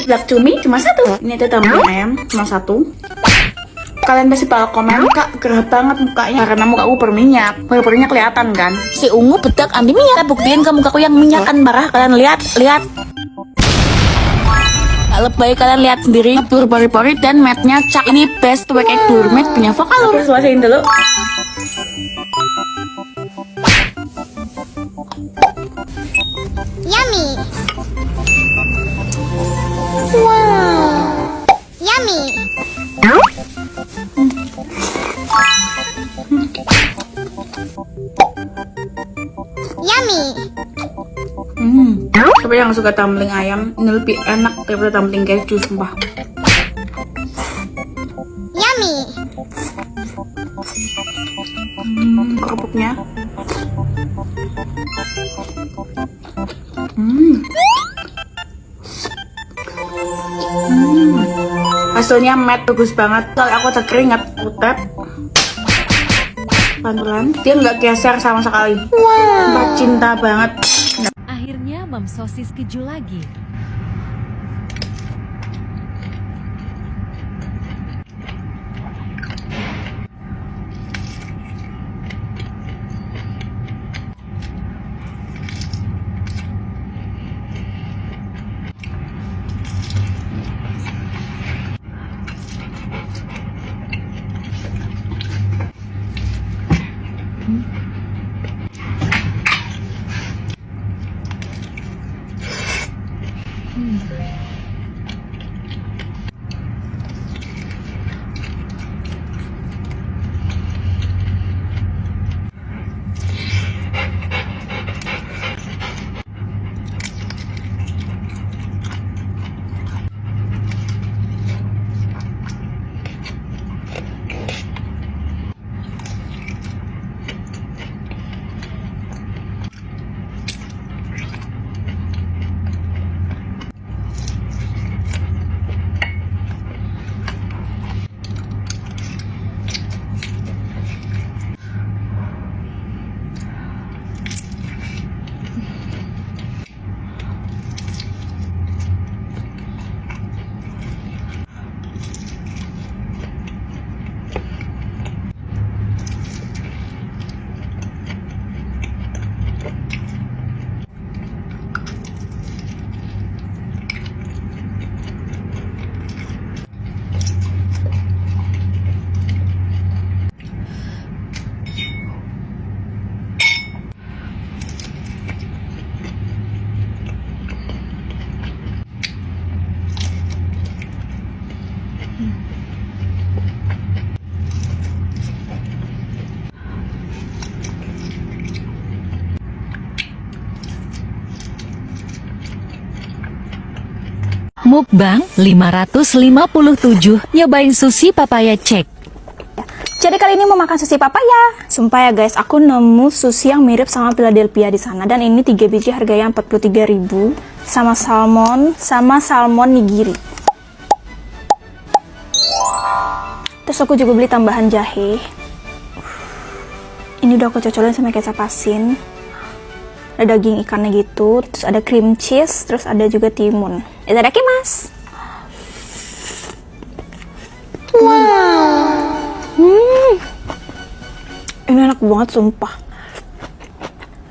Black cumi cuma satu. Ini tuh tumbling ayam cuma satu. Kalian pasti bakal komen, Kak, gerah banget mukanya karena mukaku berminyak. Pori-porinya kelihatan kan? Si ungu bedak anti minyak. Buktiin ke mukaku yang minyak kan parah. Kalian lihat. Gak lebay, kalian lihat sendiri. Blur pori-pori dan matte-nya cak. Ini best wake blur matte punya Vocaloid. Terus selesaiin dulu. Yummy. Wow. Yummy. Yummy. Tapi yang suka tumbling ayam ini lebih enak daripada tumbling keju, sumpah. Yummy. Kerupuknya. Hasilnya matte bagus banget. Kalau aku ada keringat, aku tap pelan-pelan, dia nggak geser sama sekali. Wow. Cinta banget. Akhirnya Mam Sosis keju lagi. Mukbang 557, nyobain sushi papaya cek. Jadi kali ini mau makan sushi papaya. Sumpah ya guys, aku nemu sushi yang mirip sama Philadelphia di sana, dan ini 3 biji harganya 43.000 sama salmon nigiri. Terus aku juga beli tambahan jahe. Ini udah aku cocolin sama kecap asin. Ada daging ikannya gitu, terus ada cream cheese, terus ada juga timun. Itadakimasu. Wow. Ini enak banget sumpah.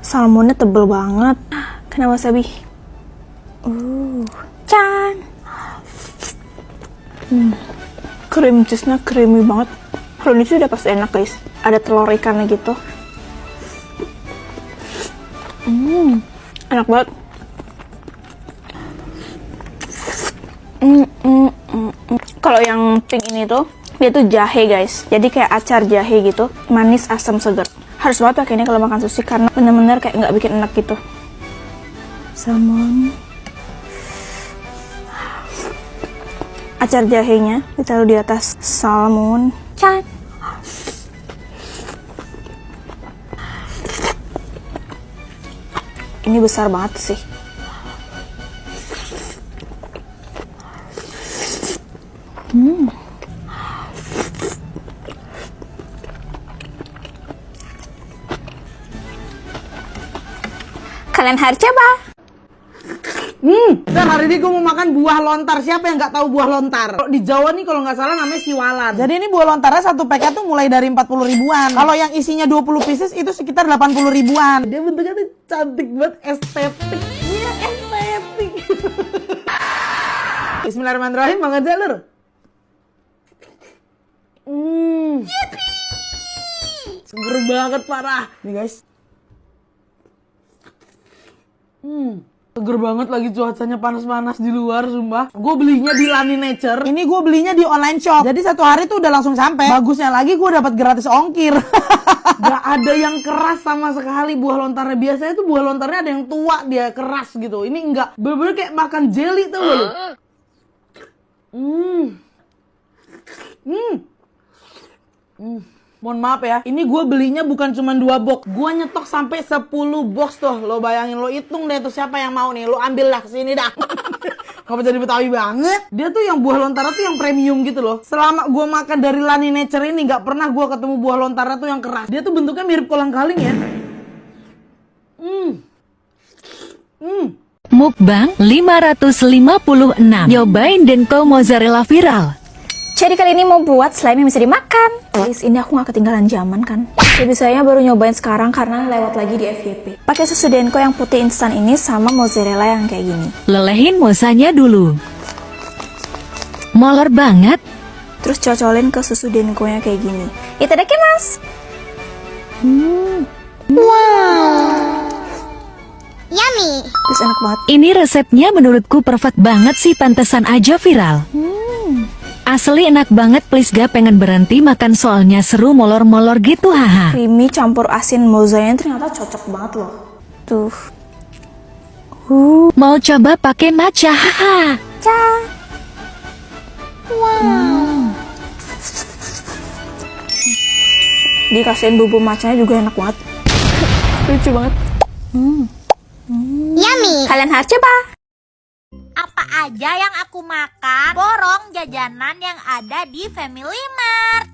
Salmonnya tebel banget. Kena wasabi. Can. Cream cheese-nya creamy banget. Kalau ini sih udah pasti enak guys. Ada telur ikannya gitu. Enak banget. Kalau yang pink ini tuh, dia tuh jahe guys. Jadi kayak acar jahe gitu, manis, asam, segar. Harus banget pakai ini kalau makan sushi karena bener-bener kayak nggak bikin enak gitu. Salmon. Acar jahenya ditaruh di atas salmon. Can. Ini besar banget sih. Kalian harus coba. Dan hari ini gue mau makan buah lontar. Siapa yang nggak tahu buah lontar? Kalau di Jawa nih kalau nggak salah namanya siwalan. Jadi ini buah lontarnya satu paket tuh mulai dari 40 ribuan. Kalau yang isinya 20 pieces itu sekitar 80 ribuan. Dia bentuknya tuh cantik banget, estetik. Iya, estetik. Bismillahirrahmanirrahim, Bang Jalur. Seger banget parah. Nih guys. Seger banget lagi cuacanya panas-panas di luar, sumpah. Gue belinya di Lani Nature. Ini gue belinya di online shop. Jadi satu hari tuh udah langsung sampai. Bagusnya lagi gue dapat gratis ongkir. Gak ada yang keras sama sekali buah lontarnya. Biasanya tuh buah lontarnya ada yang tua, dia keras gitu. Ini enggak. Bener-bener kayak makan jelly tuh loh. Mohon maaf ya, ini gue belinya bukan cuma 2 box. Gue nyetok sampai 10 box tuh. Lo bayangin, lo hitung deh tuh siapa yang mau nih. Lo ambil dah kesini dah. Kamu jadi Betawi banget. Dia tuh yang buah lontara tuh yang premium gitu loh. Selama gue makan dari Lani Nature ini gak pernah gue ketemu buah lontara tuh yang keras. Dia tuh bentuknya mirip kolang-kaling ya. Mukbang 556. Nyobain Denko mozzarella viral. Jadi kali ini mau buat slime yang bisa dimakan. Guys, ini aku gak ketinggalan zaman kan. Jadi saya baru nyobain sekarang karena lewat lagi di FYP. Pakai susu Denko yang putih instan ini sama mozzarella yang kayak gini. Lelehin mozzanya dulu. Molor banget. Terus cocolin ke susu Denko nya kayak gini. Itadakimasu. Yummy. Terus enak banget. Ini resepnya menurutku perfect banget sih, pantesan aja viral. Asli enak banget, please gak pengen berhenti makan soalnya seru molor-molor gitu, haha. Creamy campur asin mozzanya ternyata cocok banget loh. Tuh. Mau coba pakai matcha, haha. Dikasihin bumbu matchanya juga enak banget. Lucu banget. Yummy. Kalian harus coba. Apa aja yang aku makan, borong jajanan yang ada di Family Mart.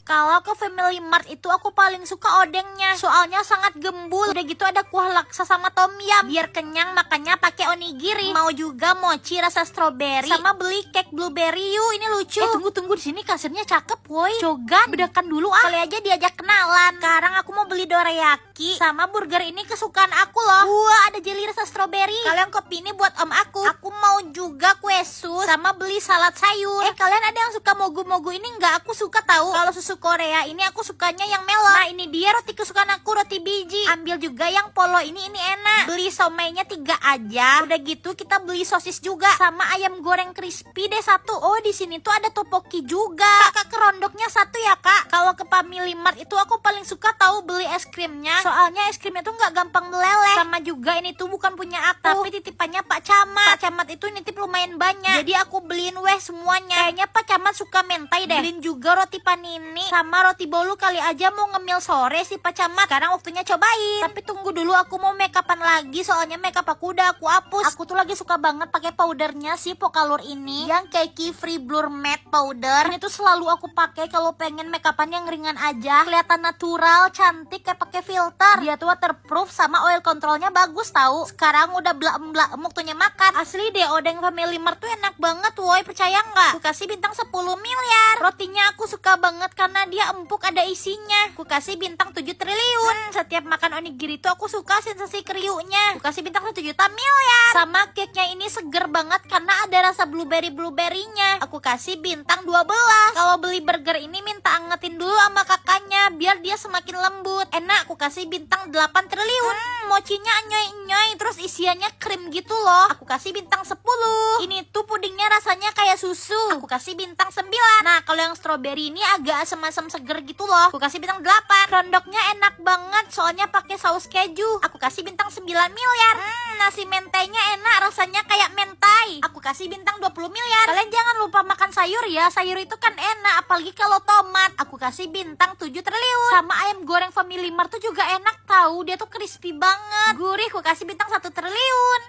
Kalau ke Family Mart itu aku paling suka odengnya, soalnya sangat gembul. Udah gitu ada kuah laksa sama tom yum. Biar kenyang makannya pakai onigiri. Mau juga mochi rasa strawberry sama beli cake blueberry yuk, ini lucu. Tunggu di sini kasirnya cakep woi. Cogan, bedakan dulu ah. Kali aja diajak kenalan. Sekarang aku mau beli dorayaki sama burger ini kesukaan aku loh. Wah, ada jelly rasa strawberry. Kalian kopi ini buat om aku. Aku mau juga kue sus sama beli salad sayur. Kalian ada yang suka mogu-mogu ini nggak? Aku suka tahu. Kalau susu Korea ini aku sukanya yang melon. Nah ini dia roti kesukaan aku, roti biji. Ambil juga yang polo ini enak. Beli somainya 3 aja. Udah gitu kita beli sosis juga sama ayam goreng crispy deh 1. Oh di sini tuh ada topoki juga. Kakak kerondoknya 1 ya kak. Kalau ke Family Mart itu aku paling suka tahu beli es krimnya. Soalnya es krimnya tuh nggak gampang meleleh. Sama juga ini tuh bukan punya aku, tapi titipannya Pak Camat. Pak Camat itu nitip lumayan banyak. Jadi aku beliin weh semuanya. Kayaknya Pak Camat suka mentai deh. Beliin juga roti panini sama roti bolu, kali aja mau ngemil sore si Pak Camat. Sekarang waktunya cobain. Tapi tunggu dulu, aku mau make upan lagi soalnya make up aku udah aku hapus. Aku tuh lagi suka banget pakai powdernya si Pokalur ini yang Cakey Free Blur Matte Powder. Ini tuh selalu aku pakai kalau pengen make upan yang ringan aja, kelihatan natural, cantik kayak pakai filter. Dia tuh waterproof sama oil controlnya bagus tahu. Sekarang udah blaem waktunya makan. Asli deh odeng Family Mart tuh enak banget woi, percaya nggak? Aku kasih bintang 10 miliar. Rotinya aku suka banget karena dia empuk, ada isinya. Aku kasih bintang 7 triliun. Setiap makan onigiri tuh aku suka sensasi kriuknya. Aku kasih bintang 1 juta miliar. Sama cake-nya ini seger banget karena ada rasa blueberry-nya. Aku kasih bintang 12. Kalau beli burger ini minta angetin dulu sama kakaknya biar dia semakin lembut. Enak, aku kasih bintang 8 triliun. Mochinya nyoy-nyoy terus isiannya krim gitu loh. Aku kasih bintang 10. Ini tuh pudingnya rasanya kayak susu. Aku kasih bintang 9. Nah, kalau yang strawberry ini agak asam-asam seger gitu loh. Aku kasih bintang 8. Rondoknya enak banget soalnya pakai saus keju. Aku kasih bintang 9 miliar. Nasi mentainya enak, rasanya kayak mentai. Aku kasih bintang 20 miliar. Kalian jangan lupa makan sayur ya. Sayur itu kan enak, apalagi kalau tomat. Aku kasih bintang 7 triliun. Sama ayam goreng Family Mart tuh juga enak tahu. Dia tuh crispy banget, gurih. Aku kasih bintang 1 triliun.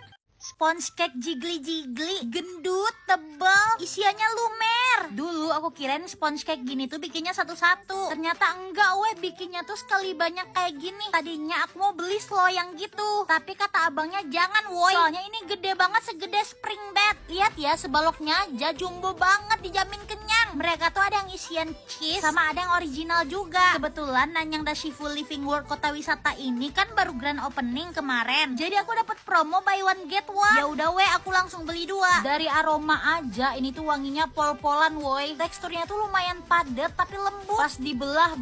Sponge cake jigli-jigli, gendut, tebal, isiannya lumer. Dulu aku kirain sponge cake gini tuh bikinnya satu-satu. Ternyata enggak weh, bikinnya tuh sekali banyak kayak gini. Tadinya aku mau beli sloyang gitu, tapi kata abangnya jangan woi. Soalnya ini gede banget, segede spring bed. Lihat ya sebaloknya aja, jumbo banget, dijamin kenyang. Mereka tuh ada yang isian cheese, sama ada yang original juga. Kebetulan Nanyang Dashifu Living World Kota Wisata ini kan baru grand opening kemarin. Jadi aku dapat promo buy one get one. Ya udah weh, aku langsung beli 2. Dari aroma aja ini tuh wanginya pol-polan woi. Teksturnya tuh lumayan padat tapi lembut. Pas dibelah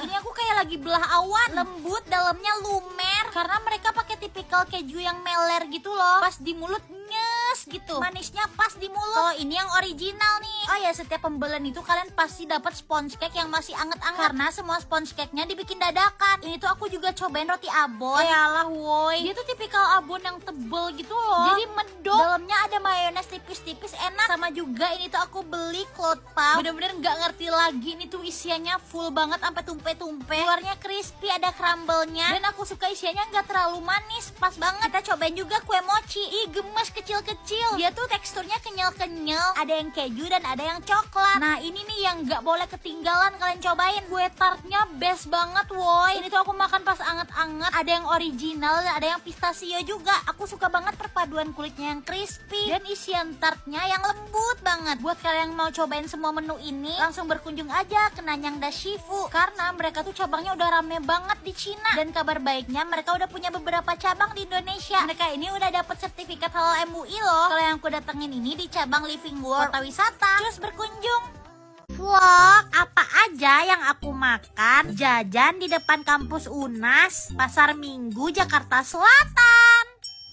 ini aku kayak lagi belah awan. Lembut, dalamnya lumer. Karena mereka pakai tipikal keju yang meler gitu loh. Pas di mulut nyes gitu. Manisnya pas di mulut. Oh, ini yang original nih. Oh ya, setiap pembelian itu kalian pasti dapat sponge cake yang masih anget-anget. Karena semua sponge cake-nya dibikin dadakan. Ini tuh aku juga cobain roti abon. Yalah woi. Dia tuh tipikal abon yang tebel gitu loh. Jadi medok. Dalamnya ada mayones tipis-tipis, enak. Sama juga ini tuh aku beli cloud puff. Bener-bener nggak ngerti lagi ini tuh isiannya full banget sampai tumpe-tumpe. Luarnya crispy, ada crumble-nya. Dan aku suka isiannya nggak terlalu manis, pas banget. Kita cobain juga kue mochi. Ih, gemes kecil-kecil. Dia tuh teksturnya kenyal-kenyal. Ada yang keju dan ada yang coklat. Nah, ini nih yang nggak boleh ketinggalan, kalian cobain. Kue tartnya best banget woi. Ini tuh aku makan pas anget-anget. Ada yang original dan ada yang pistachio juga. Aku suka banget perpaduan kulitnya yang crispy dan isian tartnya yang lembut banget. Buat kalian yang mau cobain semua menu ini, langsung berkunjung aja ke Nanyang Dashifu. Karena mereka tuh cabangnya udah rame banget di Cina. Dan kabar baiknya mereka udah punya beberapa cabang di Indonesia. Mereka ini udah dapet sertifikat halal MUI loh. Kalau yang aku datengin ini di cabang Living World Kota Wisata. Terus berkunjung. Vlog apa aja yang aku makan jajan di depan kampus UNAS, Pasar Minggu, Jakarta Selatan.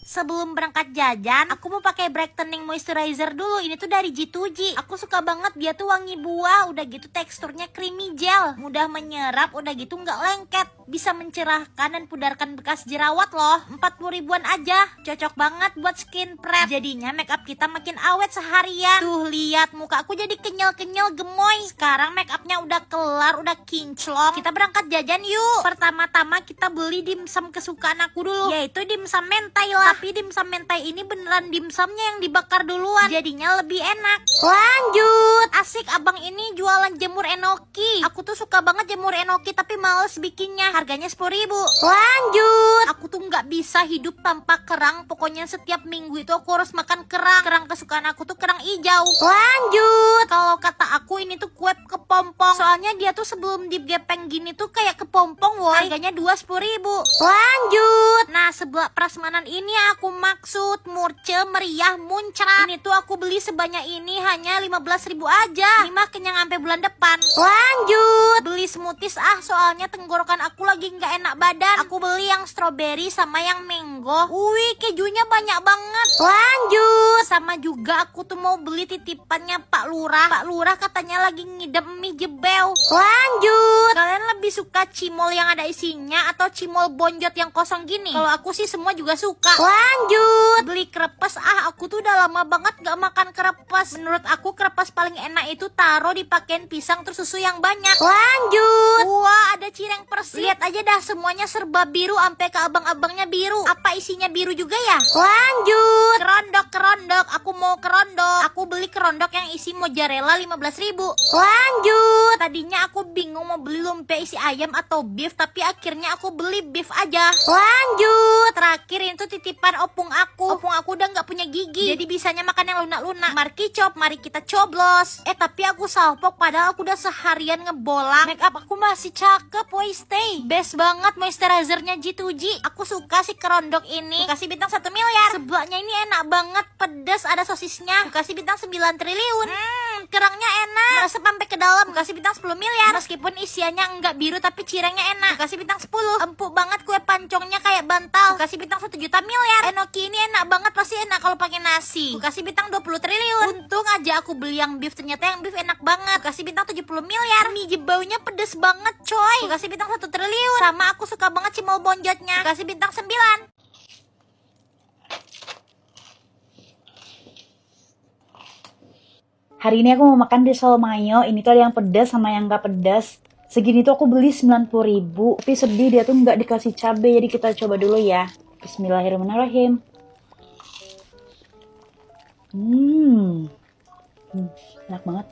Sebelum berangkat jajan, aku mau pakai brightening moisturizer dulu. Ini tuh dari G2G. Aku suka banget, dia tuh wangi buah. Udah gitu teksturnya creamy gel, mudah menyerap. Udah gitu nggak lengket, bisa mencerahkan dan pudarkan bekas jerawat loh. 40 ribuan aja, cocok banget buat skin prep. Jadinya makeup kita makin awet seharian. Tuh lihat, muka aku jadi kenyal-kenyal gemoy. Sekarang makeupnya udah kelar, udah kinclong. Kita berangkat jajan yuk. Pertama-tama kita beli dimsum kesukaan aku dulu, yaitu dimsum mentai lah. Tapi dimsum mentai ini beneran dimsumnya yang dibakar duluan, jadinya lebih enak. Lanjut, asik abang ini jualan jemur enoki. Aku tuh suka banget jemur enoki tapi males bikinnya. Harganya 10 ribu. Lanjut, aku tuh nggak bisa hidup tanpa kerang. Pokoknya setiap minggu itu aku harus makan kerang. Kerang kesukaan aku tuh kerang hijau. Lanjut, kalau kata aku ini tuh kue kepompong. Soalnya dia tuh sebelum digepeng gini tuh kayak kepompong woi. Harganya 10 ribu. Lanjut, nah sebelah prasmanan ini aku maksud murce meriah muncrat. Ini tuh aku beli sebanyak ini hanya 15 ribu aja. Ini mah kenyang sampai bulan depan. Lanjut, beli smoothies soalnya tenggorokan aku lagi nggak enak badan. Aku beli yang strawberry sama yang mango. Wih, kejunya banyak banget. Lanjut, sama juga aku tuh mau beli titipannya Pak Lurah. Pak Lurah katanya lagi ngidam mie jebel. Lanjut, kalian lebih suka cimol yang ada isinya atau cimol bonjot yang kosong gini? Kalau aku sih semua juga suka. Lanjut, beli krepes. Aku tuh udah lama banget gak makan krepes. Menurut aku krepes paling enak itu taruh dipakein pisang terus susu yang banyak. Lanjut, wah ada cireng persik. Lihat aja dah, semuanya serba biru sampai ke abang-abangnya biru. Apa isinya biru juga ya? Lanjut, kerondok. Aku mau kerondok. Aku beli kerondok yang isi mozzarella 15 ribu. Lanjut, tadinya aku bingung mau beli lumpia isi ayam atau beef, tapi akhirnya aku beli beef aja. Lanjut, terakhir itu titipan opung aku. Opung aku udah nggak punya gigi, jadi bisanya makan yang lunak-lunak. Markicop, mari kita coblos. Tapi aku salpok padahal aku udah seharian ngebolang. Makeup aku masih cakep, woy stay. Best banget moisturizernya G2G. Aku suka si kerondok ini. Aku kasih bintang 1 miliar. Sebelahnya ini enak banget, pedas, ada sosisnya. Aku kasih bintang 9 triliun. Kerangnya enak, meresap sampai ke dalam. Aku kasih bintang 10 miliar. Meskipun isiannya enggak biru tapi cirengnya enak. Aku kasih bintang 10. Empuk banget, kue pancongnya kayak bantal. Aku kasih bintang 1 juta miliar. Enoki ini enak banget, pasti enak kalau pakai nasi. Aku kasih bintang 20 triliun. Untung aja aku beli yang beef, ternyata yang beef enak banget. Aku kasih bintang 70 miliar. Mie jebaunya pedes banget coy. Aku kasih bintang 1 triliun. Sama aku suka banget cimol bonjotnya. Aku kasih bintang 9. Hari ini aku mau makan risol mayo. Ini tuh ada yang pedas sama yang gak pedas. Segini tuh aku beli 90 ribu. Tapi sedih, dia tuh nggak dikasih cabai. Jadi kita coba dulu ya. Bismillahirrahmanirrahim. Enak banget.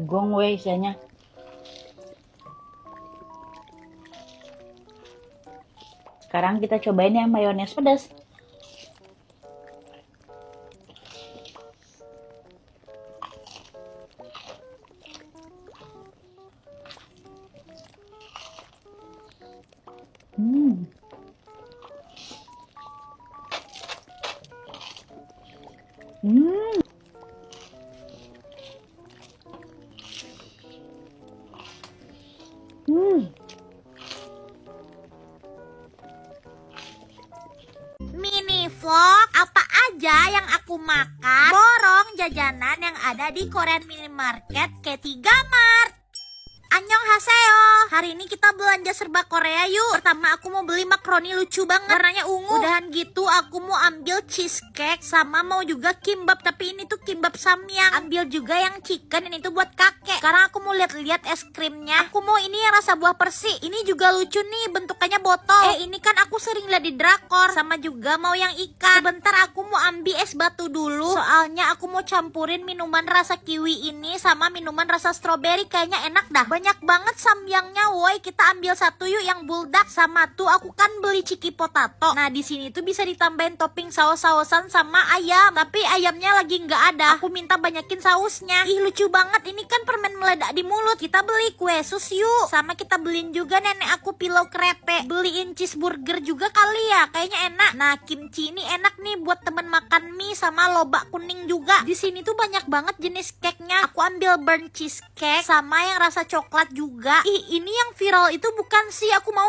Gong weh isiannya. Sekarang kita cobain yang mayones pedas. Mini vlog apa aja yang aku makan, borong jajanan yang ada di Korean Mini Market K3 Mart. Annyeonghaseyo. Hari ini kita belanja serba Korea yuk. Pertama aku mau beli makaroni lucu banget, warnanya ungu. Udahan gitu aku mau ambil cheesecake sama mau juga kimbap, tapi ini tuh kimbap samyang. Ambil juga yang chicken, ini tuh buat kakek. Sekarang aku mau lihat-lihat es krimnya. Aku mau ini yang rasa buah persi. Ini juga lucu nih, bentukannya botol. Ini kan aku sering lihat di drakor. Sama juga mau yang ikan. Sebentar aku mau ambil es batu dulu. Soalnya aku mau campurin minuman rasa kiwi ini sama minuman rasa strawberry, kayaknya enak dah. Banyak banget samyangnya, woi. Kita ambil satu yuk yang buldak. Sama tuh aku kan beli ciki potato. Nah di sini tuh bisa ditambahin topping saus-sausan sama ayam. Tapi ayamnya lagi nggak ada. Aku minta banyakin sausnya. Ih lucu banget. Ini kan permen meledak di mulut. Kita beli kue sus yuk. Sama kita beliin juga nenek aku pilau krepe. Beliin cheeseburger juga kali ya. Kayaknya enak. Nah kimchi ini enak nih buat temen makan mie sama lobak kuning juga. Di sini tuh banyak banget jenis cake-nya. Aku ambil burnt cheesecake sama yang rasa coklat juga. Ih ini yang viral itu bukan sih, aku mau.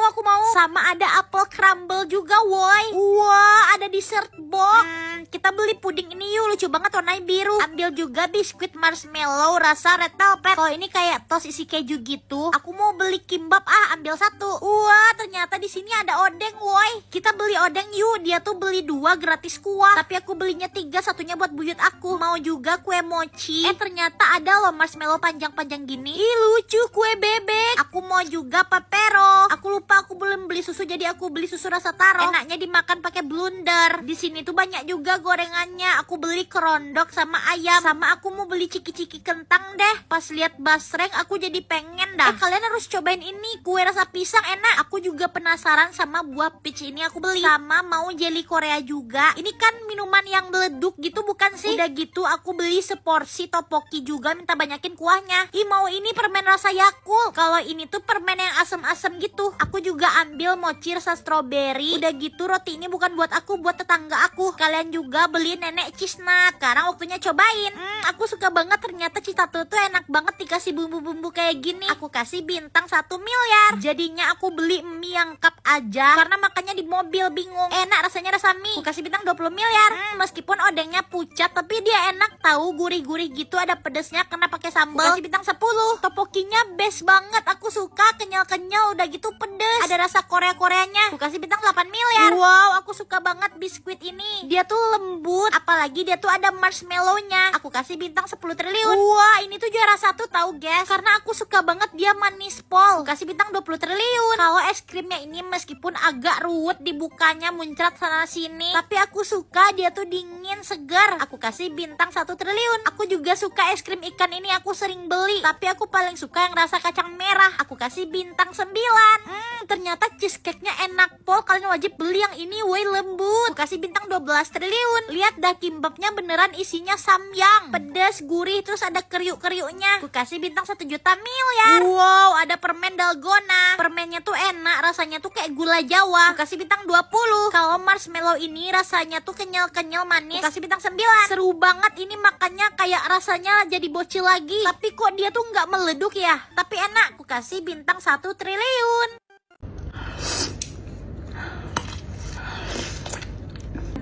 Sama ada apple crumble juga woi. Wah ada dessert box. Kita beli puding ini yuk, lucu banget warnanya biru. Ambil juga biskuit marshmallow rasa red velvet. Kalau ini kayak tos isi keju gitu. Aku mau beli kimbap, ambil satu. Wah ternyata di sini ada odeng woi. Kita beli odeng yuk, dia tuh beli 2 gratis kuah. Tapi aku belinya 3, satunya buat buyut aku. Mau juga kue mochi. Ternyata ada loh marshmallow panjang-panjang gini. Ih lucu, kue bebek. Aku mau juga pepero. Aku lupa aku belum beli susu, jadi aku beli susu rasa taro. Enaknya dimakan pakai blender. Di sini tuh banyak juga gorengannya. Aku beli kerondok sama ayam. Sama aku mau beli ciki-ciki kentang deh. Pas lihat basreng aku jadi pengen dah. Kalian harus cobain ini, kue rasa pisang enak. Aku juga penasaran sama buah peach ini, aku beli. Sama mau jelly Korea juga. Ini kan minuman yang meleduk gitu bukan sih? Udah gitu aku beli seporsi topoki juga, minta banyakin kuahnya. Ih mau ini permen rasa Yakult. Kalau ini tuh permen yang asem-asem gitu. Aku juga ambil mochi rasa strawberry. Udah gitu roti ini bukan buat aku, buat tetangga aku. Kalian juga beli nenek cheese nut. Sekarang waktunya cobain. Aku suka banget, ternyata Citato tuh enak banget dikasih bumbu-bumbu kayak gini. Aku kasih bintang 1 miliar. Jadinya aku beli mie yang cup aja, karena makannya di mobil bingung. Enak rasanya rasa mie. Aku kasih bintang 20 miliar. Meskipun odengnya pucat, tapi dia enak tahu, gurih-gurih gitu, ada pedesnya karena pakai sambal. Aku kasih bintang 10. Topokinya best banget, aku suka, kenyal-kenyal, udah gitu pedes. Ada rasa Korea-Koreanya. Aku kasih bintang 8 miliar. Wow, aku suka banget biskuit ini. Dia tuh lembut, apalagi dia tuh ada marshmallow-nya. Aku kasih bintang 10 triliun. Wah, ini tuh juara 1 tahu guys. Karena aku suka banget dia manis pol. Aku kasih bintang 20 triliun. Kalau es krimnya ini meskipun agak ruwet dibukanya, muncrat sana sini, tapi aku suka dia tuh dingin, segar. Aku kasih bintang 1 triliun. Aku juga suka es krim ikan ini, aku sering beli. Tapi aku paling suka yang rasa kacang merah. Aku kasih bintang 9. Ternyata cheesecake-nya enak pol. Kalian wajib beli yang ini, woi lembut. Aku kasih bintang 12 triliun. Lihat dah kimbapnya beneran isinya samyang. Pedas, gurih, terus ada kriuk-kriuknya. Aku kasih bintang 1 juta miliar. Wow, ada permen dalgona. Permennya tuh enak, rasanya tuh kayak gula Jawa. Aku kasih bintang 20. Kalau marshmallow ini rasanya tuh kenyal-kenyal manis. Aku kasih bintang 9. Seru banget ini makannya, kayak rasanya jadi bocil lagi. Tapi kok dia tuh nggak meleduk ya? Tapi enak. Aku kasih bintang 1 triliun.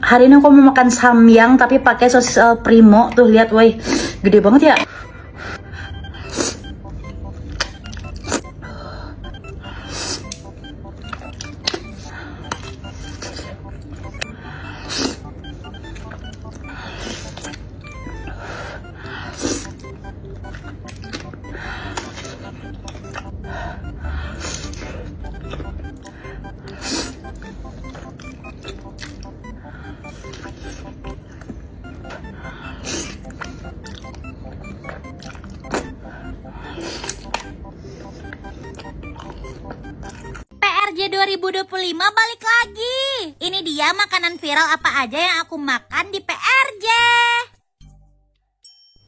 Hari ini aku mau makan samyang tapi pakai sosis El Primo. Tuh lihat woi, gede banget ya. 2025 balik lagi. Ini dia makanan viral apa aja yang aku makan di PRJ.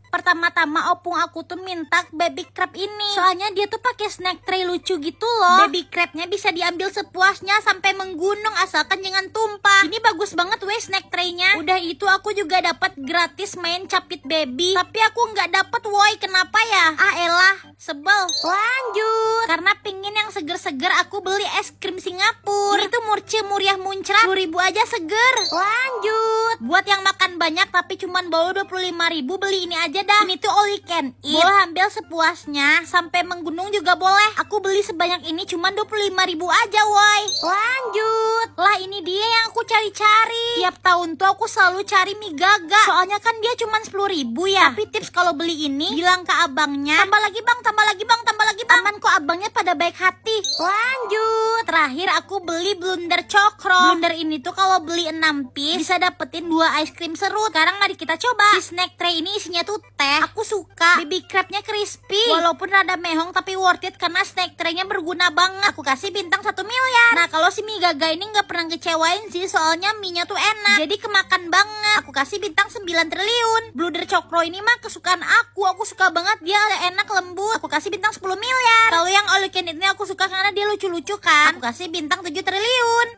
Pertama-tama opung aku tuh minta baby crab ini. Soalnya dia tuh pakai snack tray lucu gitu loh. Baby crabnya bisa diambil sepuasnya sampai menggunung asalkan jangan tumpah. Ini bagus banget weh snack traynya. Udah itu aku juga dapat gratis main capit baby. Tapi aku nggak dapat woi, kenapa ya? Ah elah, sebel. Lanjut. Karena pingin yang seger-seger aku beli es krim Singapura. Ini tuh murce muriah muncrat 10.000 aja seger. Lanjut. Buat yang makan banyak tapi cuman bawa 25.000 beli ini aja dah. Ini tuh all you can eat. Boleh ambil sepuasnya, sampai menggunung juga boleh. Aku beli sebanyak ini cuman 25.000 aja woi. Lanjut. Lah ini dia yang aku cari-cari. Tiap tahun tuh aku selalu cari mie gaga. Soalnya kan dia cuman 10.000 ya. Tapi tips kalau beli ini, bilang ke abangnya, tambah lagi bang, tambah lagi bang, tambah lagi bang. Aman kok abangnya pada baik hati. Lanjut. Terakhir aku beli blunder cokro. Blunder ini tuh kalau beli 6 piece bisa dapetin 2 es krim serut. Sekarang mari kita coba. Si snack tray ini isinya tuh teh. Aku suka baby crabnya crispy. Walaupun rada mehong tapi worth it karena snack traynya berguna banget. Aku kasih bintang 1 miliar. Nah kalau si mie gaga ini nggak pernah ngecewain sih, soalnya mie-nya tuh enak. Jadi kemakan banget. Aku kasih bintang 9 triliun. Blunder cokro ini mah kesukaan aku. Aku suka banget, dia enak lembut. Aku kasih bintang 10 miliar. Kalau yang all you can eat ini aku suka karena dia lucu-lucu kan. Aku kasih bintang 7 triliun.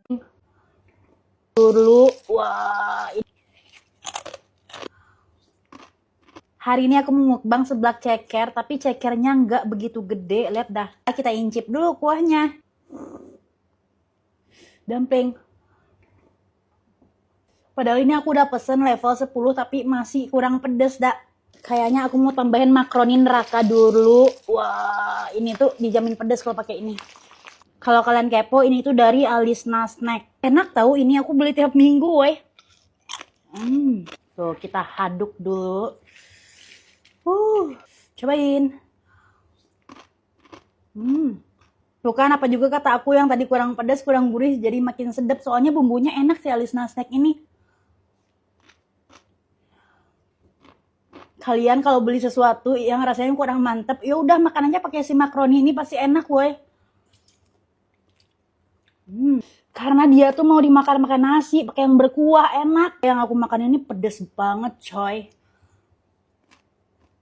Dulu, wah. Hari ini aku mau mukbang seblak ceker, tapi cekernya nggak begitu gede. Lihat dah. Kita incip dulu kuahnya. Dumpling. Padahal ini aku udah pesen level 10 tapi masih kurang pedes dah. Kayaknya aku mau tambahin makaroni neraka dulu. Wah, ini tuh dijamin pedes kalau pakai ini. Kalau kalian kepo, ini tuh dari Alisna Snack. Enak tahu, ini aku beli tiap minggu, weh. Tuh, kita aduk dulu. Cobain. Tuh kan, apa juga kata aku yang tadi kurang pedas, kurang gurih, jadi makin sedap. Soalnya bumbunya enak sih Alisna Snack ini. Kalian kalau beli sesuatu yang rasanya kurang mantep, ya udah makan aja pakai si makaroni ini pasti enak, woi. Karena dia tuh mau dimakan makan nasi, pakai yang berkuah enak. Yang aku makan ini pedes banget, coy.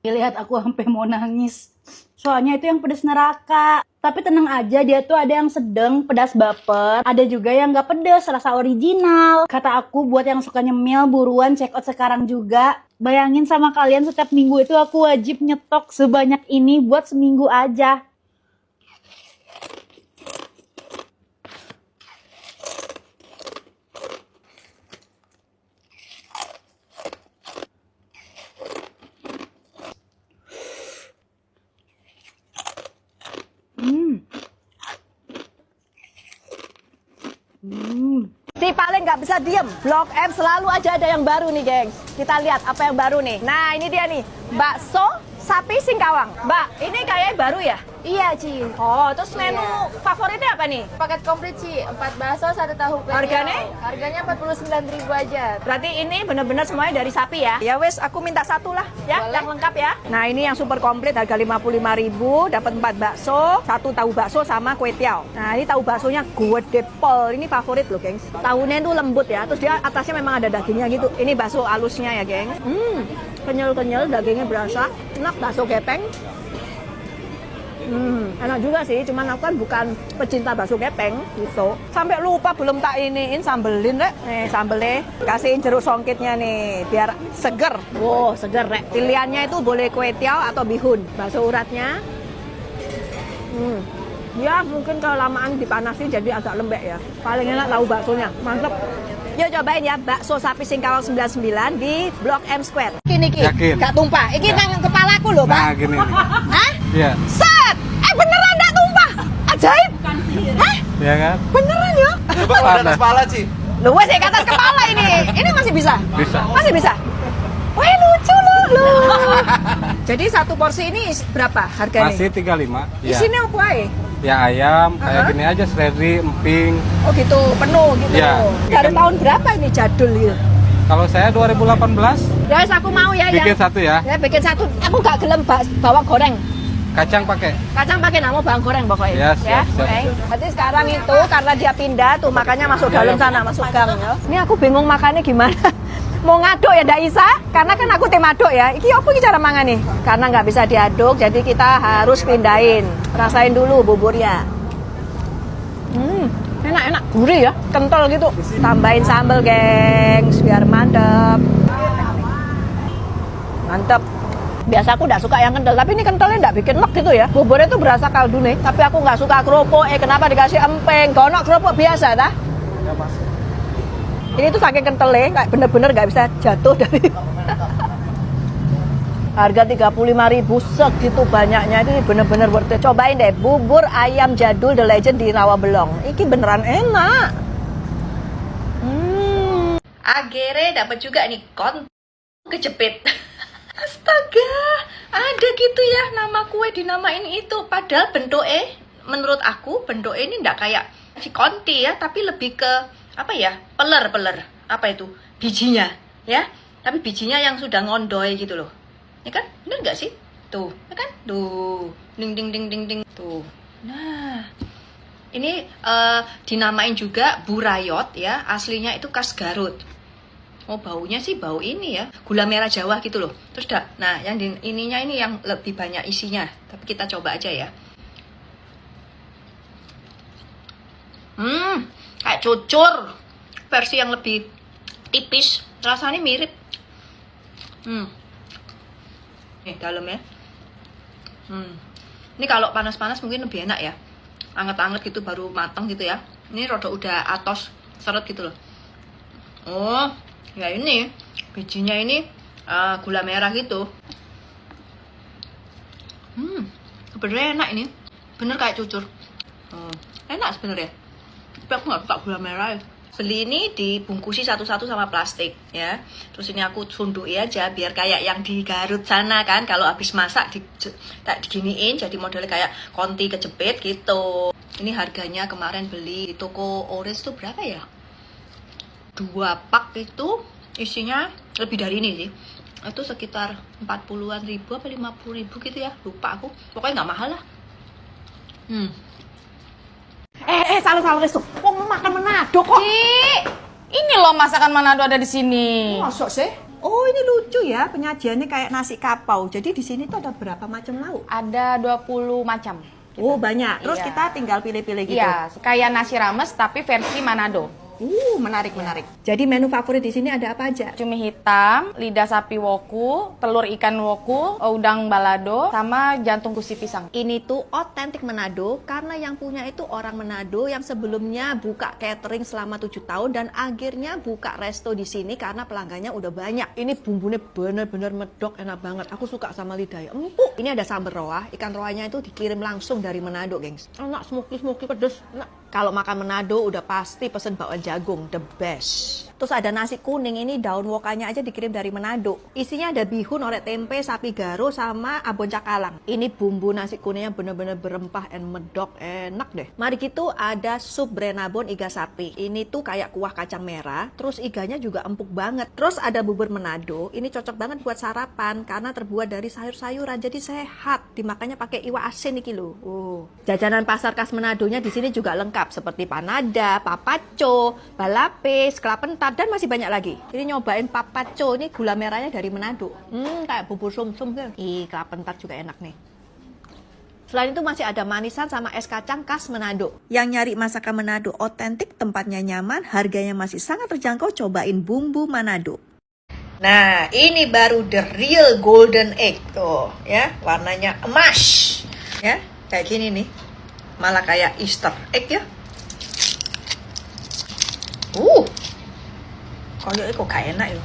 Lihat aku sampai mau nangis. Soalnya itu yang pedas neraka. Tapi tenang aja, dia tuh ada yang sedang pedas baper, ada juga yang gak pedas, rasa original. Kata aku buat yang suka nyemil buruan check out sekarang juga. Bayangin sama kalian setiap minggu itu aku wajib nyetok sebanyak ini buat seminggu aja. Si paling nggak bisa diem. Blok M selalu aja ada yang baru nih, gengs. Kita lihat apa yang baru nih. Nah, ini dia nih. Bakso sapi Singkawang. Mbak, ini kayaknya baru ya? Iya, Ci. Oh, terus menu favoritnya apa nih? Paket komplit, Ci. 4 bakso, 1 tahu peyau. Harganya? Harganya 49.000 aja. Berarti ini benar-benar semuanya dari sapi ya? Ya wes, aku minta 1 lah ya, Boleh. yang lengkap ya. Nah, ini yang super komplit harga 55.000, dapat 4 bakso, 1 tahu bakso sama kue tiaw. Nah, ini tahu baksonya gede pol. Ini favorit loh, gengs. Tahunya itu lembut ya, terus dia atasnya memang ada dagingnya gitu. Ini bakso halusnya ya, gengs. Kenyal-kenyal, dagingnya berasa. Enak, bakso gepeng. Enak juga sih, cuman aku kan bukan pecinta bakso gepeng gitu. Sampai lupa belum tak iniin sambelin deh. Nih sambelnya, kasihin jeruk songkitnya nih biar seger. Wow, seger rek. Pilihannya itu boleh kue tiaw atau bihun. Bakso uratnya. Ya mungkin kelamaan dipanasin jadi agak lembek ya. Paling enak tahu baksonya, mantep. Yuk cobain ya, bakso sapi Singkawang 99 di Blok M Square. Ini Yakin? gak tumpah. Ini nang kepalaku loh, Pak. Nah, gini. Hah? Iya. Set! Beneran gak tumpah. Ajaib. Hah? Iya kan? Beneran ya? Coba kalau di atas kepala, Ci. Loh, wes ke atas kepala ini. Ini masih bisa? Bisa. Masih bisa? Wah, lucu loh. Jadi satu porsi ini berapa harganya? Masih 35. Iya. Isinya apa aja? Ya ayam, kayak gini aja, seledri, emping. Oh gitu, penuh gitu. Iya. Dari tahun berapa ini jadul gitu? Kalau saya 2018, Ya wes aku mau ya. bikin satu ya. Ya bikin satu. Aku gak gelem bawa goreng. Kacang pakai. Kacang pakai nama bawang goreng pokoknya. Ya, ya. siap, siap. Oke. Berarti sekarang itu karena dia pindah tuh makanya masuk dalam sana, masuk gang ya. Ini aku bingung makannya gimana. Mau ngaduk ya Ndak Isa? Karena kan aku tim aduk ya. Iki apa iki cara mangan nih? Karena nggak bisa diaduk, jadi kita harus pindahin. Rasain dulu buburnya. Enak-enak, gurih ya, kental gitu. Tambahin sambal, gengs, biar mantep. Mantep. Biasa aku nggak suka yang kental, tapi ini kentalnya nggak bikin mek gitu ya. Buburnya tuh berasa kaldu nih, tapi aku nggak suka kerupuk. Kenapa dikasih empeng? Gonok kerupuk biasa dah. Ini tuh saking kentalnya, kayak bener-bener nggak bisa jatuh dari. Harga 35.000 segitu banyaknya, ini bener-bener worth it. Cobain deh, bubur ayam jadul The Legend di Rawabelong. Ini beneran enak. Akhirnya dapat juga nih kejepit. Astaga, ada gitu ya nama kue dinamain itu. Padahal bentuknya, menurut aku bentuknya ini ndak kayak si konti ya, tapi lebih ke apa ya, peler, apa itu, bijinya ya. Tapi bijinya yang sudah ngondoy gitu loh. Ya kan, bener nggak sih? Tuh, ya kan? Tuh, ding, tuh. Nah, ini dinamain juga burayot ya, aslinya itu khas Garut. Oh, baunya sih bau ini ya, gula merah Jawa gitu loh. Terus nah yang ininya ini yang lebih banyak isinya. Tapi kita coba aja ya. Kayak cucur, versi yang lebih tipis. Rasanya mirip. Nih dalamnya. Ini kalau panas-panas mungkin lebih enak ya. Anget-anget gitu baru matang gitu ya. Ini rada udah atos, seret gitu loh. Oh, ya ini bijinya ini gula merah gitu. Sebenarnya enak ini, bener kayak cucur. Enak sebenarnya. Tapi aku nggak suka gula merah. Beli ini dibungkusi satu-satu sama plastik ya. Terus ini aku sundui aja biar kayak yang di Garut sana kan. Kalau habis masak diginiin jadi modelnya kayak konti kejepit gitu. Ini harganya kemarin beli di toko Orange tuh berapa ya? 2 pak itu isinya lebih dari ini sih. Itu sekitar 40-an ribu apa 50.000 gitu ya. Lupa aku. Pokoknya nggak mahal lah. Salah restu. Wong makan Manado kok. Ini loh masakan Manado ada di sini. Masuk sih? Oh, ini lucu ya, penyajiannya kayak nasi kapau. Jadi di sini tuh ada berapa macam lauk? Ada 20 macam. Oh, banyak. Terus Iya. kita tinggal pilih-pilih gitu. Iya, kayak nasi rames tapi versi Manado. Menarik. Jadi menu favorit di sini ada apa aja? Cumi hitam, lidah sapi woku, telur ikan woku, udang balado, sama jantung gusi pisang. Ini tuh otentik Manado karena yang punya itu orang Manado yang sebelumnya buka catering selama 7 tahun dan akhirnya buka resto di sini karena pelanggannya udah banyak. Ini bumbunya bener-bener medok, enak banget. Aku suka sama lidahnya, empuk. Ini ada sambal roa, ikan roanya itu dikirim langsung dari Manado, gengs. Enak, smoky pedes. Enak. Kalau makan Manado udah pasti pesen bakwan jagung, the best. Terus ada nasi kuning, ini daun wokanya aja dikirim dari Manado. Isinya ada bihun, orek tempe, sapi garo, sama abon cakalang. Ini bumbu nasi kuningnya bener-bener berempah and medok, enak deh. Mari gitu ada sup brenabon iga sapi. Ini tuh kayak kuah kacang merah, terus iganya juga empuk banget. Terus ada bubur Manado, ini cocok banget buat sarapan karena terbuat dari sayur-sayuran, jadi sehat. Dimakannya pakai iwak asin nih loh. Jajanan pasar khas Manadonya di sini juga lengkap seperti panada, papaco, balapis, kelapentar, dan masih banyak lagi. Ini nyobain papaco, ini gula merahnya dari Manado. Kayak bubur sum-sum kan. Kelapentar juga enak nih. Selain itu masih ada manisan sama es kacang khas Manado. Yang nyari masakan Manado otentik, tempatnya nyaman, harganya masih sangat terjangkau, cobain bumbu Manado. Nah, ini baru the real golden egg tuh, ya. Warnanya emas. Ya, kayak gini nih. Malah kayak Easter egg ya. Kayaknya kok gak enak ya.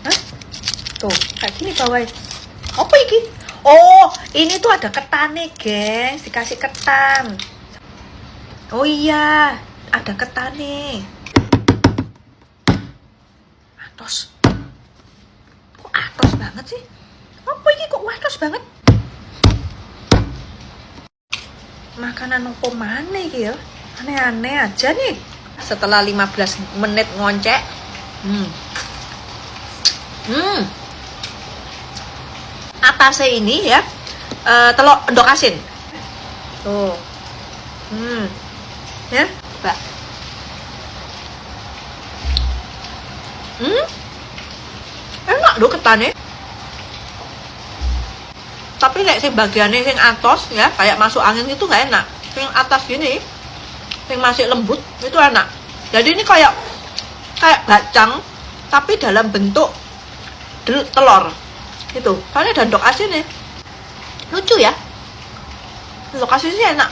Hah? Tuh, kayak gini bawahnya. Apa ini? Oh, ini tuh ada ketannya, gengs. Dikasih ketan. Oh iya, ada ketannya. Atos. Kok atos banget sih? Apa ini kok atos banget? Makanan apa mana iki ya? Aneh-aneh aja nih. Setelah 15 menit ngoncek. Atasnya ini ya telur endok asin. Tuh. Ya, Mbak. Enak lho ketane. Tapi nek sing bagiannya sing atos ya, kayak masuk angin itu nggak enak. Sing atas gini, sing masih lembut itu enak. Jadi ini kayak bacang tapi dalam bentuk telur. Itu. Karena ada endok asin nih. Lucu ya. Endok asin sih enak.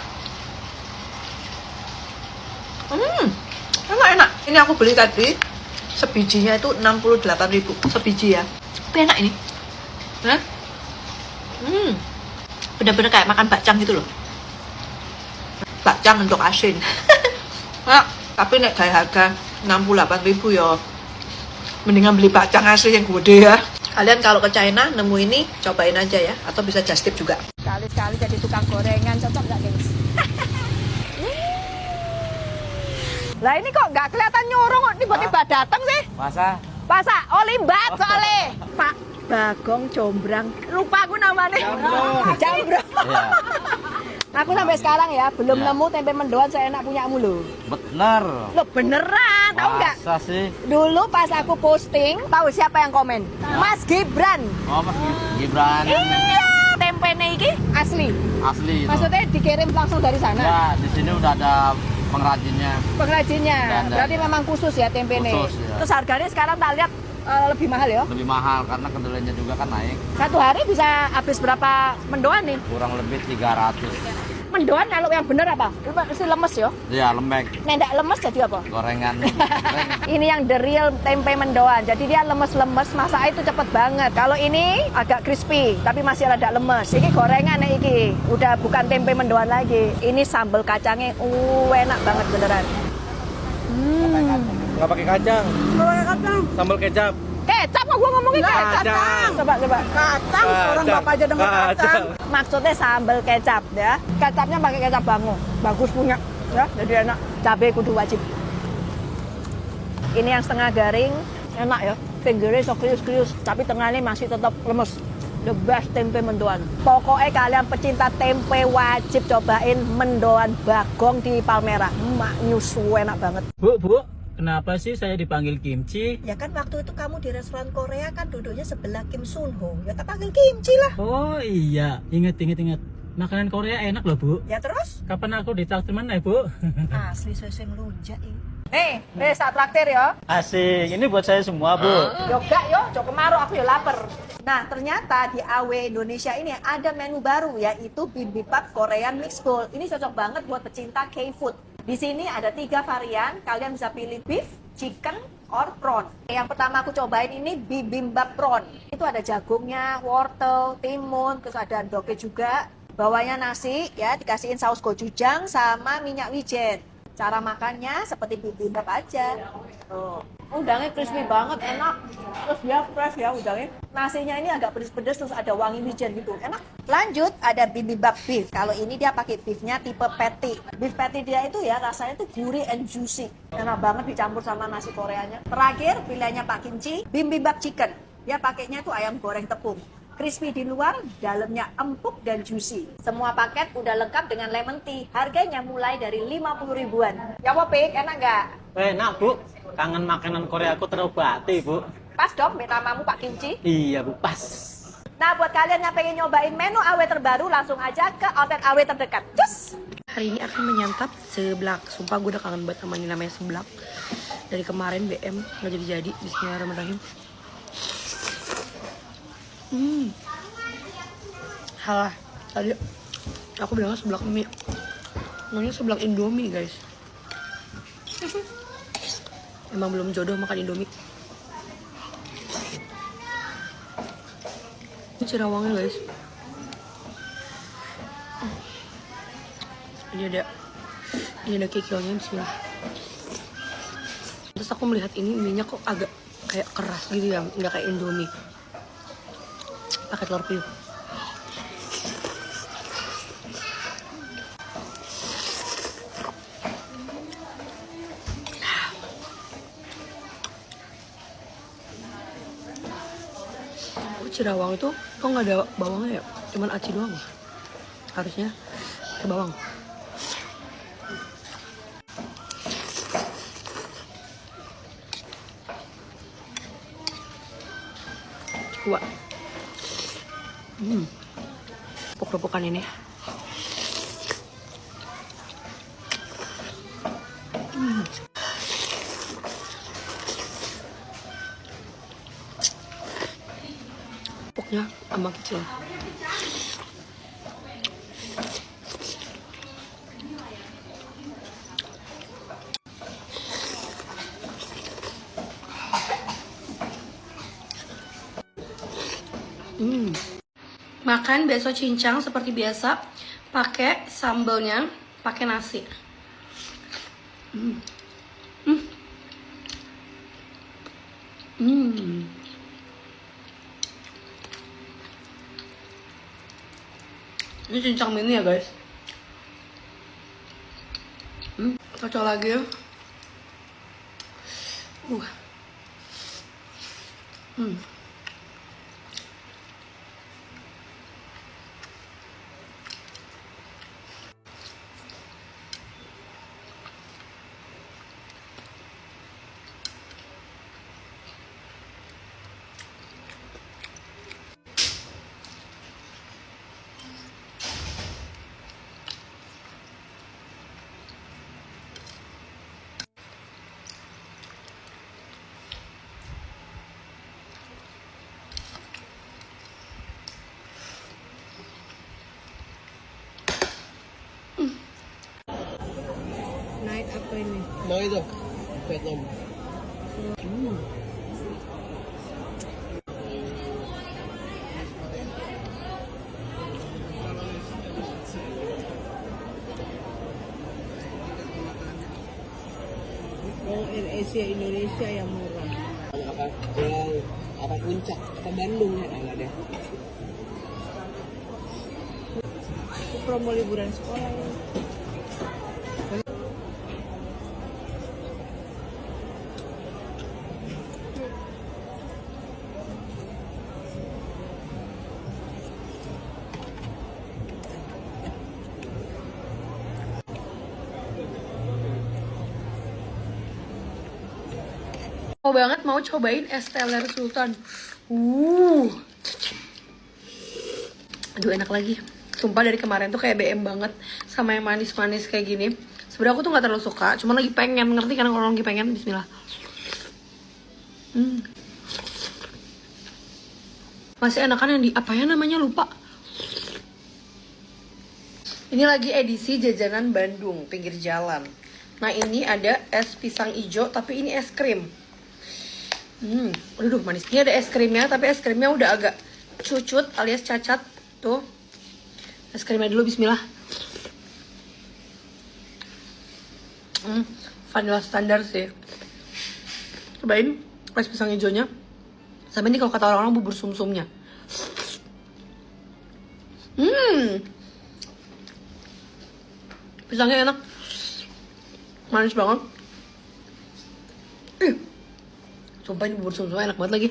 Enak. Ini aku beli tadi. Sebijinya itu 68.000 sebiji ya. Tapi enak ini. Hah? Bener-bener kayak makan bacang gitu loh. Bacang endok asin. Nah, tapi nek kayak harga 68.000 ya. Mendingan beli bacang asli yang gede ya. Kalian kalau ke China nemu ini cobain aja ya, atau bisa just tip juga. Sekali-sekali jadi tukang gorengan, cocok nggak, gengs? Lah ini kok nggak kelihatan nyurung, kok tiba-tiba datang sih? Masa? Oh limbat soalnya. Pak Bagong Jombrang, lupa aku namanya. Jambrong. Iya. Aku sampai sekarang ya belum nemu tempe mendoan seenak punyamu lo. Bener. Lo beneran, tahu nggak? Masa sih? Dulu pas aku posting, tahu siapa yang komen? Mas Gibran. Oh, Mas Gibran. Iya, tempe iki asli. Asli itu. Maksudnya dikirim langsung dari sana. Ya, di sini udah ada pengrajinnya. Pengrajinnya. Dan. Berarti memang khusus ya tempe ini. Khusus, ya. Terus harganya sekarang tak lihat lebih mahal ya? Lebih mahal karena kedelainya juga kan naik. Satu hari bisa habis berapa mendoan nih? Kurang lebih 300. Mendoan kalau yang bener apa? Mesti lemes ya? Iya, lembek. Nah, enggak lemes jadi apa? Gorengan. Ini yang the real tempe mendoan. Jadi dia lemes-lemes, masak itu cepet banget. Kalau ini agak crispy, tapi masih rada lemes. Ini gorengan nih iki. Udah bukan tempe mendoan lagi. Ini sambal kacangnya enak banget beneran. Nggak pakai kacang. Sambal kecap. Kecap kok gua ngomongin kecap. Coba. Kacang, orang bapak aja dengar kacang. Maksudnya sambal kecap ya. Kecapnya pakai kecap bango. Bagus punya ya. Jadi enak. Cabai kudu wajib. Ini yang setengah garing, enak ya. Fingernya so krius-krius, tapi tengahnya masih tetap lemes. The best tempe mendoan. Pokoknya kalian pecinta tempe wajib cobain mendoan Bagong di Palmerah. Nyusu enak banget. Bu, kenapa sih saya dipanggil Kimchi? Ya kan waktu itu kamu di restoran Korea kan duduknya sebelah Kim Sun Ho. Ya tak panggil Kimchi lah. Oh iya, inget. Makanan Korea enak loh, Bu. Ya terus? Kapan aku ditraktir mana ya, Bu? Asli seseng lunjak ini. Saat traktir ya. Asik, ini buat saya semua, Bu. Yoga yo, jok kemaru aku yo lapar. Nah ternyata di AW Indonesia ini ada menu baru yaitu bibimbap Korean mixed bowl. Ini cocok banget buat pecinta K-food. Di sini ada 3 varian, kalian bisa pilih beef, chicken, or prawn. Yang pertama aku cobain ini bibimbap prawn. Itu ada jagungnya, wortel, timun, terus ada doke juga. Bawahnya nasi, ya dikasihin saus gochujang sama minyak wijen. Cara makannya seperti bibimbap aja. Tuh. Udangnya crispy banget, enak. Terus dia fresh ya udangnya. Nasinya ini agak pedes-pedes, terus ada wangi wijen gitu, enak. Lanjut ada bibimbap beef. Kalau ini dia pakai beefnya tipe patty. Beef patty dia itu ya rasanya tuh gurih and juicy. Enak banget dicampur sama nasi Koreanya. Terakhir pilihannya Pak Kimchi, bibimbap chicken. Dia pakainya tuh ayam goreng tepung. Crispy di luar, dalamnya empuk dan juicy. Semua paket udah lengkap dengan lemon tea. Harganya mulai dari 50 ribuan. Ya apa, Pik? Enak nggak? Enak, Bu. Kangen makanan Korea aku terobati, Bu. Pas dong, namamu Pak Kimchi. Iya, Bu, pas. Nah, buat kalian yang pengen nyobain menu AW terbaru, langsung aja ke outlet AW terdekat. Cus! Hari ini akan menyantap seblak. Sumpah gue udah kangen banget sama ini namanya seblak. Dari kemarin BM nggak jadi-jadi. Bismillahirrahmanirrahim. Halah, tadi aku bilangnya seblak mie. Namanya seblak Indomie, guys. Emang belum jodoh makan Indomie. Ini cirawangnya, guys. Ini ada kikilnya, bismillah. Terus aku melihat ini minyak kok agak kayak keras gitu ya, nggak kayak Indomie. Pakai telur piu. Cirawang itu kok nggak ada bawangnya ya? Cuman aci doang. harusnya ke bawang. Dua. Pok-pokan ini. Poknya ambang kecil. Makan bakso cincang seperti biasa, pakai sambalnya, pakai nasi. Ini cincang mini ya guys. Cocok lagi ya. Naik apa ini? Mau itu, Vietnam. Oh, Air Asia Indonesia yang murah. Apa puncak? Apa Bandung ya? Enggak deh. Promo liburan sekolah. Mau banget mau cobain es teler sultan. Aduh enak lagi. Sumpah dari kemarin tuh kayak BM banget sama yang manis-manis kayak gini. Sebenarnya aku tuh nggak terlalu suka, cuma lagi pengen, ngerti kan kalau lagi pengen. Bismillah. Masih enakan yang di apa ya namanya lupa. Ini lagi edisi jajanan Bandung pinggir jalan. Nah ini ada es pisang ijo tapi ini es krim. Aduh manis. Ini ada es krimnya tapi es krimnya udah agak cucut alias cacat. Tuh. Es krimnya dulu bismillah. Vanilla standar sih. Cobain es pisang hijaunya. Sama ini kalau kata orang-orang bubur sumsumnya. Pisangnya enak. Manis banget. Sumpah ini bubur sumsumnya enak banget lagi.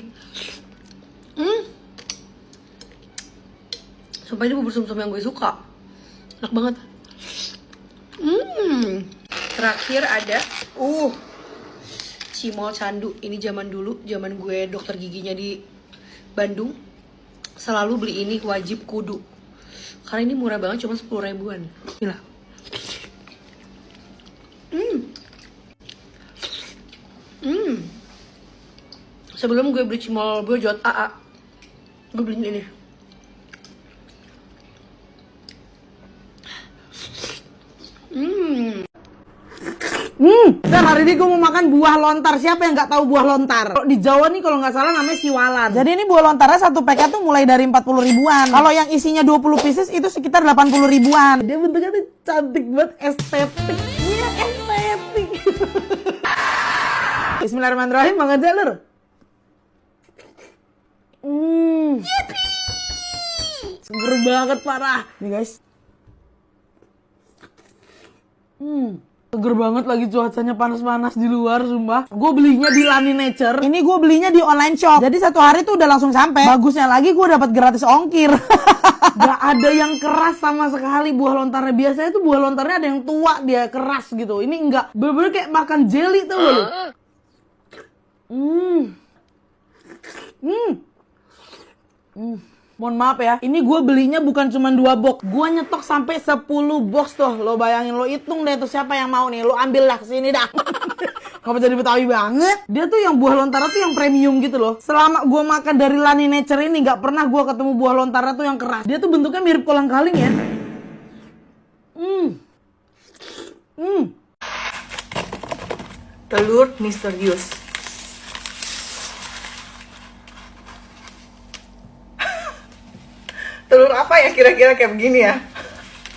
Sumpah ini bubur sumsum yang gue suka. Enak banget. Terakhir ada cimol candu. Ini zaman dulu, zaman gue dokter giginya di Bandung. Selalu beli ini wajib kudu. Karena ini murah banget, cuma 10 ribuan. Gila. Sebelum gue beli cimol bojot AA, gue beliin ini. Dan hari ini gue mau makan buah lontar. Siapa yang nggak tahu buah lontar? Kalau di Jawa nih kalau nggak salah namanya siwalan. Jadi ini buah lontarnya satu paket tuh mulai dari 40 ribuan. Kalau yang isinya 20 pieces itu sekitar 80 ribuan. Dia bentuknya tuh cantik banget, estetik. Iya estetik. Bismillahirrahmanirrahim, Bang Jalur. Seger banget parah. Nih guys. Seger banget lagi cuacanya panas-panas di luar, sumpah. Gue belinya di Lani Nature. Ini gue belinya di online shop. Jadi 1 hari tuh udah langsung sampai. Bagusnya lagi gue dapat gratis ongkir. Gak ada yang keras sama sekali buah lontarnya. Biasanya tuh buah lontarnya ada yang tua, dia keras gitu. Ini enggak. Bener-bener kayak makan jelly tuh lu. Mohon maaf ya, ini gue belinya bukan cuma 2 box. Gue nyetok sampai 10 box tuh. Lo bayangin, lo hitung deh tuh siapa yang mau nih. Lo ambil lah kesini dah. Kamu jadi Betawi banget. Dia tuh yang buah lontara tuh yang premium gitu loh. Selama gue makan dari Lani Nature ini gak pernah gue ketemu buah lontara tuh yang keras. Dia tuh bentuknya mirip kolang-kaling ya. Telur misterius. Telur apa ya kira-kira kayak begini ya?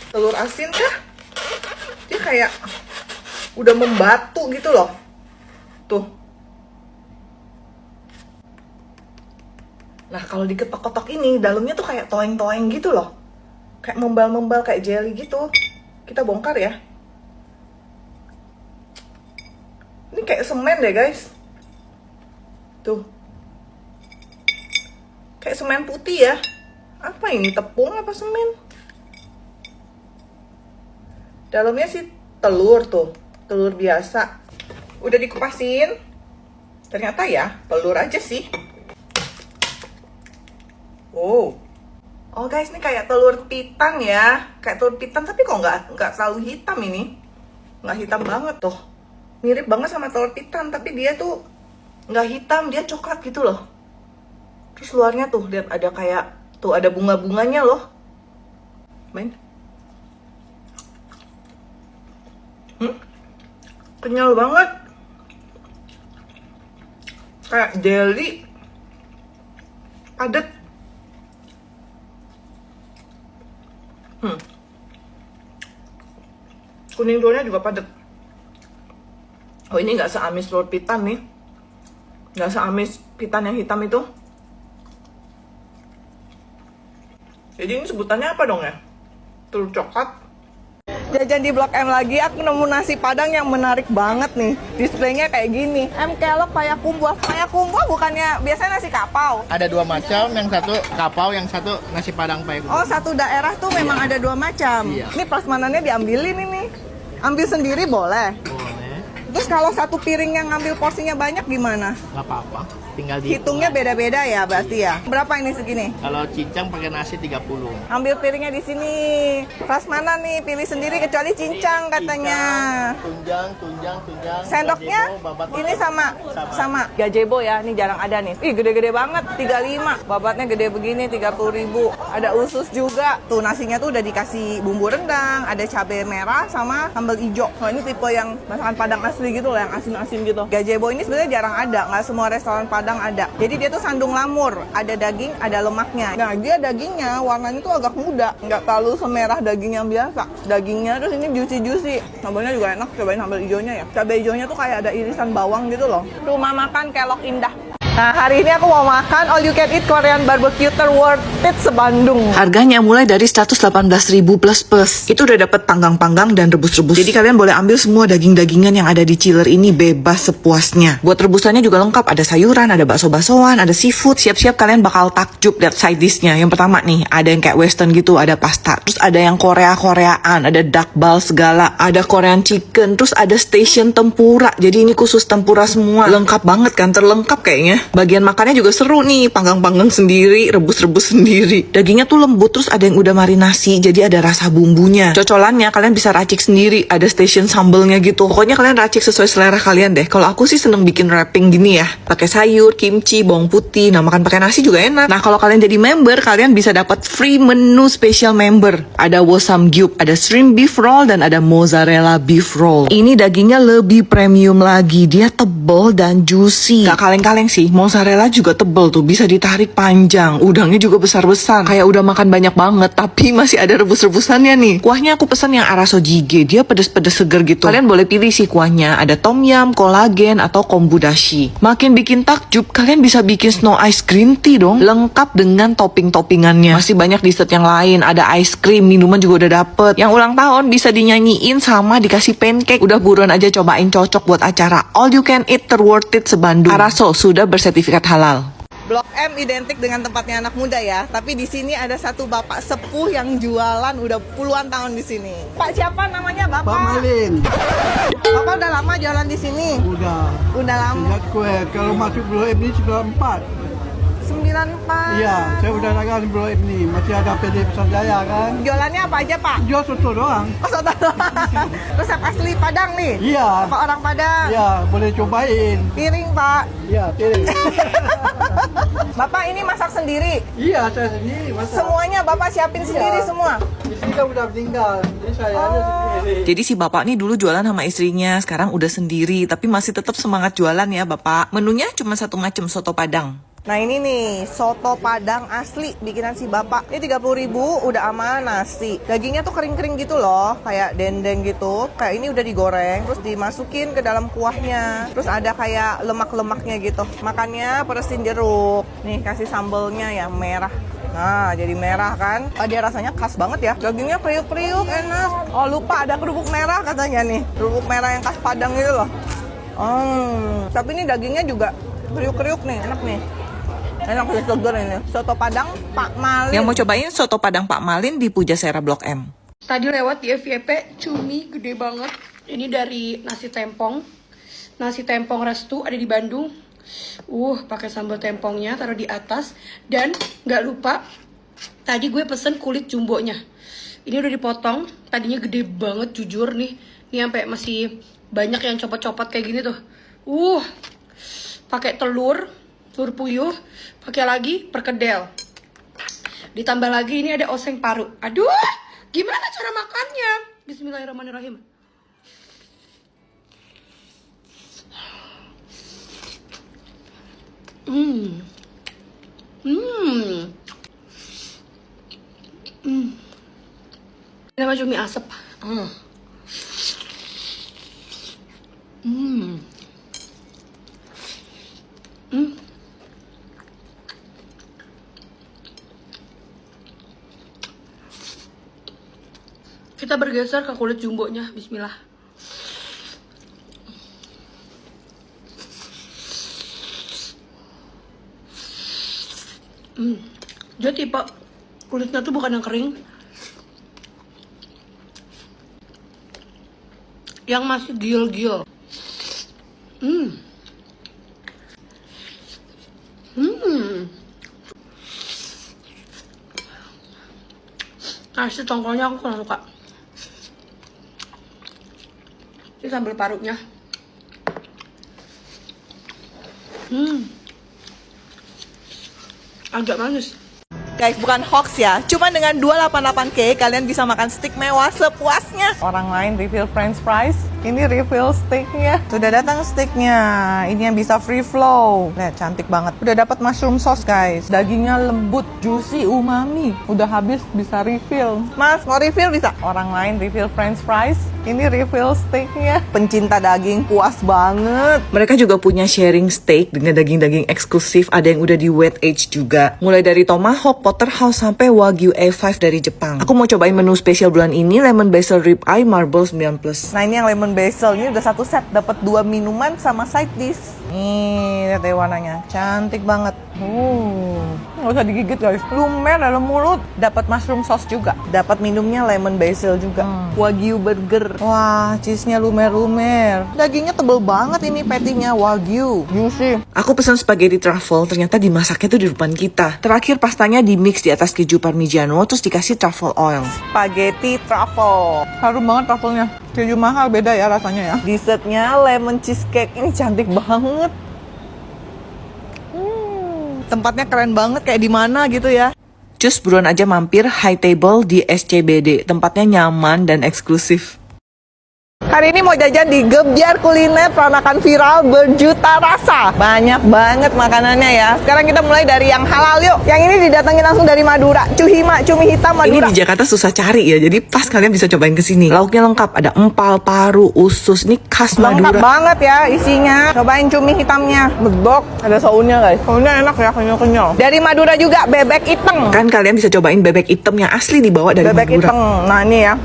Telur asin kah? Dia kayak udah membatu gitu loh. Tuh. Nah kalau diketok-ketok ini dalamnya tuh kayak toeng-toeng gitu loh. Kayak membal-membal kayak jelly gitu. Kita bongkar ya. Ini kayak semen deh guys. Tuh. Kayak semen putih ya. Apa ini, tepung apa semen? Dalamnya sih telur tuh, telur biasa. Udah dikupasin. Ternyata ya, telur aja sih. Oh guys, ini kayak telur pitan ya. Kayak telur pitan, tapi kok nggak terlalu hitam ini. Nggak hitam banget tuh. Mirip banget sama telur pitan, tapi dia tuh nggak hitam, dia coklat gitu loh. Terus luarnya tuh, lihat ada kayak tuh ada bunga-bunganya loh. Main. Kenyal banget. Kayak jelly. Padet. Kuning telurnya juga padet. Oh ini nggak seamis telur pitan nih. Nggak seamis pitan yang hitam itu. Jadi ini sebutannya apa dong ya? Telur coklat. Jajan di Blok M lagi, aku nemu nasi padang yang menarik banget nih. Displaynya kayak gini. M kelok payakumbuh. Payakumbuh bukannya biasanya nasi kapau? Ada 2 macam, yang satu kapau, yang satu nasi padang payakumbuh. Oh, satu daerah tuh memang ada 2 macam. Iya. Ini prasmanannya diambilin ini. Ambil sendiri boleh? Boleh. Terus kalau satu piring yang ngambil porsinya banyak gimana? Nggak apa-apa, tinggal dihitung. Hitungnya beda-beda ya berarti ya? Berapa ini segini? Kalau cincang pakai nasi 30. Ambil piringnya di sini. Prasmanan nih, pilih sendiri kecuali cincang katanya. Tunjang. Sendoknya ini sama gazebo ya, ini jarang ada nih. Ih gede-gede banget, 35. Babatnya gede begini, 30.000. Ada usus juga. Tuh nasinya tuh udah dikasih bumbu rendang, ada cabai merah sama sambal hijau. Oh ini tipe yang masakan Padang asli gitu loh, yang asin-asin gitu. Gazebo ini sebenarnya jarang ada, nggak semua restoran Padang ada. Jadi dia tuh sandung lamur, ada daging, ada lemaknya. Nah dia dagingnya warnanya tuh agak muda, nggak terlalu semerah daging yang biasa. Dagingnya terus ini juicy. Sambalnya juga enak, cobain sambal hijaunya ya. Cabai hijaunya tuh kayak ada irisan bawang gitu loh. Rumah makan Kelok Indah. Nah hari ini aku mau makan all you can eat Korean barbecue worth it se-Bandung. Harganya mulai dari 118.000 plus. Itu udah dapat panggang-panggang dan rebus-rebus. Jadi kalian boleh ambil semua daging-dagingan yang ada di chiller ini bebas sepuasnya. Buat rebusannya juga lengkap, ada sayuran, ada bakso-baksoan, ada seafood. Siap-siap kalian bakal takjub lihat side dishnya. Yang pertama nih, ada yang kayak western gitu, ada pasta. Terus ada yang Korea-Koreaan, ada duck ball segala, ada Korean chicken, terus ada station tempura. Jadi ini khusus tempura semua. Lengkap banget kan, terlengkap kayaknya. Bagian makannya juga seru nih, panggang-panggang sendiri, rebus-rebus sendiri. Dagingnya tuh lembut, terus ada yang udah marinasi, jadi ada rasa bumbunya. Cocolannya kalian bisa racik sendiri, ada station sambelnya gitu. Pokoknya kalian racik sesuai selera kalian deh. Kalau aku sih seneng bikin wrapping gini ya, pakai sayur, kimchi, bawang putih. Nah makan pakai nasi juga enak. Nah kalau kalian jadi member, kalian bisa dapat free menu spesial member. Ada Wosam Gyup, ada shrimp beef roll, dan ada mozzarella beef roll. Ini dagingnya lebih premium lagi, dia tebal dan juicy. Gak kaleng-kaleng sih. mozzarella juga tebel tuh, bisa ditarik panjang. Udangnya juga besar-besar, kayak udah makan banyak banget. Tapi masih ada rebus-rebusannya nih. Kuahnya aku pesan yang araso jjigae, dia pedes-pedes seger gitu. Kalian boleh pilih sih kuahnya, ada tom yum, kolagen, atau kombu dashi. Makin bikin takjub, kalian bisa bikin snow ice green tea dong, lengkap dengan topping-toppingannya. Masih banyak dessert yang lain, ada ice cream, minuman juga udah dapet. Yang ulang tahun bisa dinyanyiin sama dikasih pancake. Udah buruan aja cobain, cocok buat acara all you can eat terworth it sebandung. Araso sudah bersertifikat halal. Blok M identik dengan tempatnya anak muda ya, tapi di sini ada satu bapak sepuh yang jualan udah puluhan tahun di sini. Pak siapa namanya bapak? Pak Malin. Bapak udah lama jualan di sini? Udah lama. Sejak kue, kalau masuk Blok M ini 94. 94. Iya, saya udah dagang di Blok M ini, masih ada PD Pasar Jaya kan. Jualannya apa aja Pak? Jual soto doang. Oh, soto doang. Resep asli Padang nih? Iya. Pak orang Padang? Iya, boleh cobain. Piring Pak? Iya, piring. Bapak ini masak sendiri? Iya, saya sendiri masak. Semuanya Bapak siapin sendiri semua? Istri kan udah meninggal, jadi saya aja sendiri. Jadi si bapak nih dulu jualan sama istrinya, sekarang udah sendiri, tapi masih tetap semangat jualan ya bapak. Menunya cuma satu macam, soto Padang. Nah ini nih, soto Padang asli bikinan si bapak. Ini 30.000 udah sama nasi. Dagingnya tuh kering-kering gitu loh, kayak dendeng gitu. Kayak ini udah digoreng, terus dimasukin ke dalam kuahnya. Terus ada kayak lemak-lemaknya gitu. Makannya peresin jeruk. Nih kasih sambelnya ya merah. Nah jadi merah kan. Dia rasanya khas banget ya. Dagingnya kriuk-kriuk, enak. Oh lupa ada kerupuk merah katanya nih. Kerupuk merah yang khas Padang gitu loh. Tapi ini dagingnya juga kriuk-kriuk nih, enak nih. Enak sih, seger ini. Soto Padang Pak Malin. Yang mau cobain soto Padang Pak Malin di Pujasera Blok M. Tadi lewat di FYP, cumi gede banget. Ini dari nasi tempong. Nasi tempong restu ada di Bandung. Pakai sambal tempongnya taruh di atas. Dan nggak lupa, tadi gue pesen kulit jumbonya. Ini udah dipotong. Tadinya gede banget jujur nih. Ini sampai masih banyak yang copot-copot kayak gini tuh. Pakai telur puyuh, pakai lagi perkedel. Ditambah lagi ini ada oseng paru. Aduh, gimana cara makannya? Bismillahirrahmanirrahim. Ini nama cumi asap. Kita bergeser ke kulit jumbonya. Bismillah. Dia tipe kulitnya tuh bukan yang kering, yang masih gil-gil. Nasi tongkolnya aku kurang suka. Ini sambal parunya. Agak manis. Guys, bukan hoax ya. Cuma dengan 288K kalian bisa makan steak mewah sepuasnya. Orang lain refill french fries, ini refill steaknya. Sudah datang steaknya. Ini yang bisa free flow. Lihat, cantik banget. Udah dapat mushroom sauce guys. Dagingnya lembut, juicy, umami. Udah habis bisa refill. Mas, mau refill bisa? Orang lain refill french fries, ini refill steaknya. Pencinta daging puas banget. Mereka juga punya sharing steak dengan daging-daging eksklusif. Ada yang udah di wet age juga. Mulai dari tomahawk, porterhouse, sampai wagyu A5 dari Jepang. Aku mau cobain menu spesial bulan ini, lemon basil rib eye marble 9+. Nah ini yang lemon basil, ini udah satu set, dapat 2 minuman sama side dish. Nih, lihat deh warnanya, cantik banget. Nggak usah digigit guys, lumer dalam mulut. Dapat mushroom sauce juga, dapat minumnya lemon basil juga. Wagyu burger, wah cheese-nya lumer-lumer. Dagingnya tebel banget ini patty-nya, wagyu, juicy. Aku pesan spaghetti truffle, ternyata dimasaknya tuh di depan kita. Terakhir pastanya di mix di atas keju parmigiano, terus dikasih truffle oil. Spaghetti truffle, harum banget truffle-nya. Keju mahal beda ya rasanya ya. Dessertnya lemon cheesecake, ini cantik banget. Tempatnya keren banget, kayak di mana gitu ya. Cus buruan aja mampir High Table di SCBD. Tempatnya nyaman dan eksklusif. Hari ini mau jajan di Gebyar Kuliner Peranakan Viral Berjuta Rasa. Banyak banget makanannya ya. Sekarang kita mulai dari yang halal yuk. Yang ini didatangin langsung dari Madura. Cuhima, cumi hitam Madura. Ini di Jakarta susah cari ya, jadi pas kalian bisa cobain ke sini. Lauknya lengkap, ada empal, paru, usus. Ini khas Lengkap Madura. banget ya isinya. Cobain cumi hitamnya. Bedok. Ada saunnya guys. Saunnya enak ya, kenyal-kenyal. Dari Madura juga bebek iteng. Kan kalian bisa cobain bebek hitam yang asli dibawa dari Bebek Madura. iteng. Nah ini ya.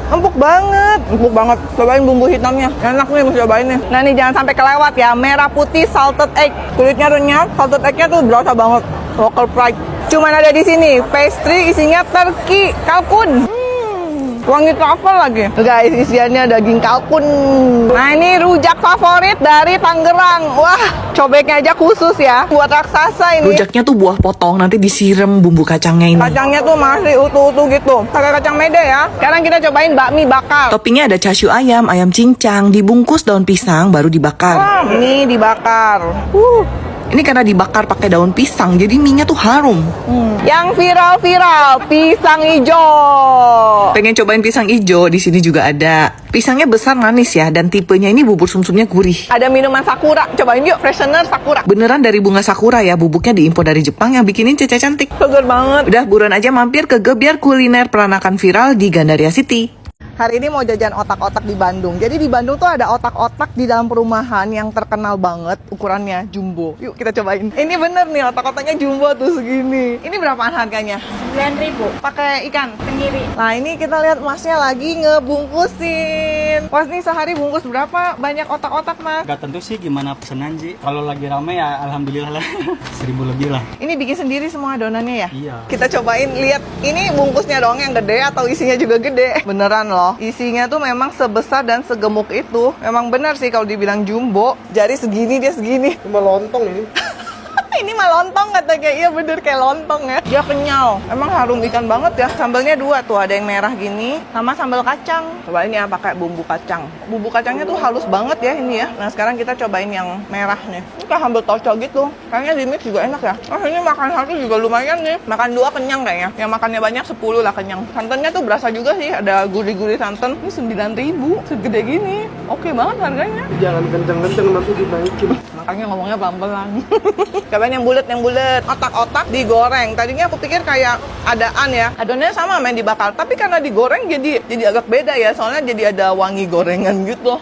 Empuk banget. Empuk banget. Cobain bumbu hitamnya. Enak nih, mesti cobain nih. Nah ini jangan sampai kelewat ya. Merah putih salted egg. Kulitnya renyah. Salted eggnya tuh berasa banget. Local pride. Cuman ada di sini. Pastry isinya turkey kalkun. Wangi truffle lagi. Guys, isiannya daging kalkun. Nah ini rujak favorit dari Tangerang. Wah, cobeknya aja khusus ya. Buat raksasa ini. Rujaknya tuh buah potong, nanti disiram bumbu kacangnya ini. Kacangnya tuh masih utuh-utuh gitu. Pakai kacang mede ya. Sekarang kita cobain bakmi bakar. Toppingnya ada chashu ayam, ayam cincang, dibungkus daun pisang, baru dibakar. Ini dibakar. Ini karena dibakar pakai daun pisang, jadi mie-nya tuh harum. Yang viral-viral, pisang hijau. Pengen cobain pisang hijau, di sini juga ada. Pisangnya besar manis ya, dan tipenya ini bubur sumsumnya gurih. Ada minuman sakura, cobain yuk, freshener sakura. Beneran dari bunga sakura ya, bubuknya diimpor dari Jepang yang bikinin Cece cantik. Seger banget. Udah buruan aja mampir ke Gebyar Kuliner Peranakan Viral di Gandaria City. Hari ini mau jajan otak-otak di Bandung. Jadi di Bandung tuh ada otak-otak di dalam perumahan yang terkenal banget, ukurannya jumbo. Yuk kita cobain. Ini bener nih, otak-otaknya jumbo tuh segini. Ini berapaan harganya? 9.000. Pakai ikan Tenggiri. Nah ini kita lihat masnya lagi ngebungkusin. Mas nih sehari bungkus berapa banyak otak-otak mas? Gak tentu sih gimana pesanan sih. Kalau lagi rame ya alhamdulillah lah 1.000 lebih lah. Ini bikin sendiri semua adonannya ya? Iya. Kita cobain, lihat ini bungkusnya doang yang gede atau isinya juga gede. Beneran loh. Isinya tuh memang sebesar dan segemuk itu. Memang benar sih kalau dibilang jumbo. Jari segini dia segini. Cuma lontong ini. Ini mah lontong katanya. Iya bener kayak lontong ya. Dia kenyal. Emang harum ikan banget ya. Sambalnya dua tuh, ada yang merah gini sama sambal kacang. Cobain ya pakai bumbu kacang. Bumbu kacangnya tuh halus banget ya ini ya. Nah sekarang kita cobain yang merah nih. Ini kayak sambal toco gitu. Kayaknya di mix juga enak ya. Oh ini makan satu juga lumayan nih. Makan dua kenyang kayaknya. Yang makannya banyak 10 lah kenyang. Santannya tuh berasa juga sih. Ada gurih-gurih santan. Ini 9.000. Segede gini. Oke banget harganya. Jangan kenceng-kenceng nanti dinaikin. Makanya ngomongnya pelan-pelan. Cobain yang bulat, otak-otak digoreng. Tadinya aku pikir kayak adaan ya. Adonannya sama main dibakar, tapi karena digoreng jadi agak beda ya. Soalnya jadi ada wangi gorengan gitu.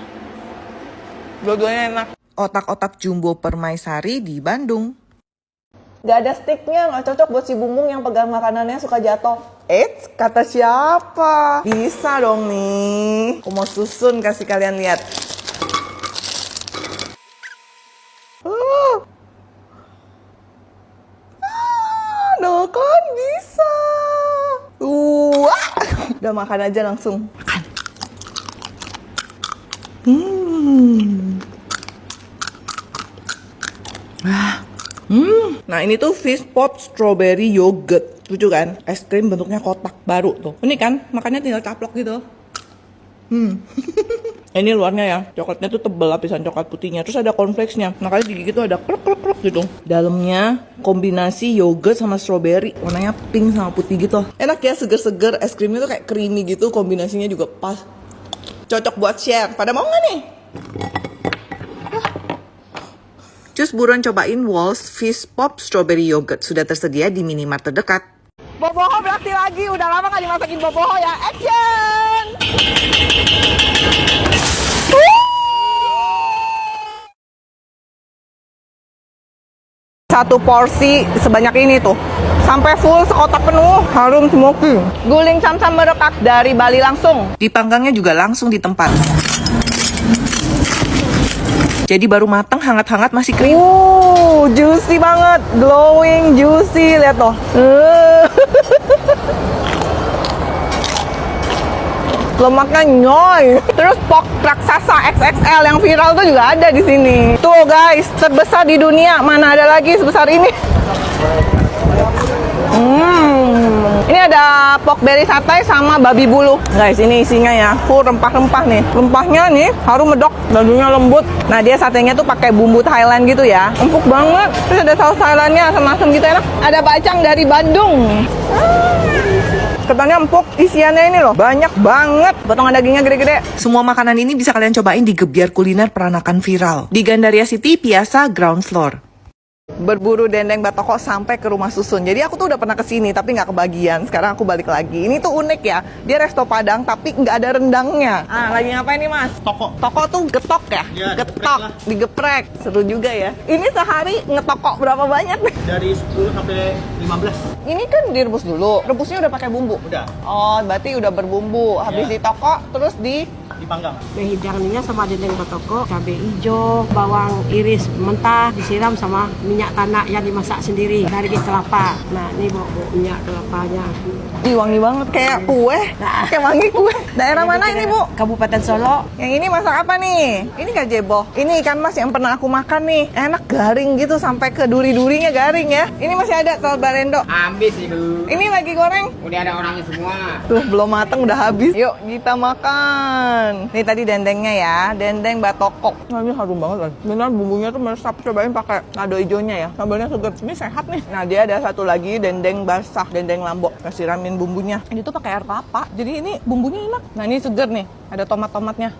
Dua-duanya enak. Otak-otak jumbo Permaisari di Bandung. Gak ada sticknya, nggak cocok buat si Bumbung yang pegang makanannya suka jatuh. Eits, kata siapa? Bisa dong nih. Aku mau susun kasih kalian lihat. Loh kan bisa. Udah makan aja langsung. Makan. Nah ini tuh fish pop strawberry yogurt. Lucu kan? Es krim bentuknya kotak baru tuh. Ini kan makannya tinggal caplok gitu. Ini luarnya ya, coklatnya tuh tebel lapisan coklat putihnya. Terus ada cornflakesnya. Makanya digigit tuh ada krek gitu. Dalamnya kombinasi yogurt sama strawberry. Warnanya pink sama putih gitu. Enak ya, seger-seger. Es krimnya tuh kayak creamy gitu. Kombinasinya juga pas. Cocok buat share. Pada mau nggak nih? Cus buruan cobain Walls Fish Pop Strawberry Yogurt. Sudah tersedia di minimart terdekat. Boboho beraksi lagi. Udah lama gak dimasakin boboho ya. Action! Satu porsi sebanyak ini tuh sampai full sekotak penuh, harum smoky. Guling sam-sam merekak dari Bali langsung. Dipanggangnya juga langsung di tempat. Jadi baru matang, hangat-hangat masih kering. Juicy banget, glowing, juicy, lihat tuh. Lemaknya nyoy. Terus pork raksasa XXL yang viral tuh juga ada di sini. Tuh guys, terbesar di dunia. Mana ada lagi sebesar ini? Ini ada pork belly satay sama babi bulu. Guys, ini isinya ya full rempah-rempah nih. Rempahnya nih harum medok, dagingnya lembut. Nah, dia satenya tuh pakai bumbu Thailand gitu ya. Empuk banget. Terus ada saus Thailandnya asam-asam gitu enak. Ada bacang dari Bandung. Ketannya empuk, isiannya ini loh banyak banget. Potongan dagingnya gede-gede. Semua makanan ini bisa kalian cobain di Gebyar Kuliner Peranakan Viral di Gandaria City, Piazza, ground floor. Berburu dendeng batoko sampai ke rumah susun. Jadi aku tuh udah pernah kesini tapi nggak kebagian. Sekarang aku balik lagi. Ini tuh unik ya. Dia resto Padang tapi nggak ada rendangnya. Ah, lagi ngapain nih mas? Toko tuh getok ya? Ya, getok, digeprek. Seru juga ya. Ini sehari ngetoko berapa banyak nih? Dari 10 sampai 15. Ini kan direbus dulu. Rebusnya udah pakai bumbu? Udah. Oh, berarti udah berbumbu. Habis Ya. ditoko terus dipanggang. Hijauannya sama dendeng batoko, cabai hijau, bawang iris mentah disiram sama minyak tanah yang dimasak sendiri dari kelapa. Nah, ini bau minyak kelapanya. Ih, wangi banget kayak kue. Kayak wangi kue. Daerah mana ini, Bu? Kabupaten Solo. Yang ini masak apa nih? Ini gazebo. Ini ikan mas yang pernah aku makan nih. Enak garing gitu sampai ke duri-durinya garing ya. Ini masih ada telur barendo. Habis itu. Ini lagi goreng. Udah ada orangnya semua. Tuh belum mateng udah habis. Yuk kita makan. Nih tadi dendengnya ya, dendeng batoko. Nah, ini harum banget kan. Benar bumbunya tuh meresap. Cobain pakai lado hijaunya ya. Sambalnya segar. Ini sehat nih. Nah dia ada satu lagi dendeng basah, dendeng lombok. Kasih ramin bumbunya. Ini tuh pakai air kelapa. Jadi ini bumbunya enak. Nah ini segar nih. Ada tomat-tomatnya.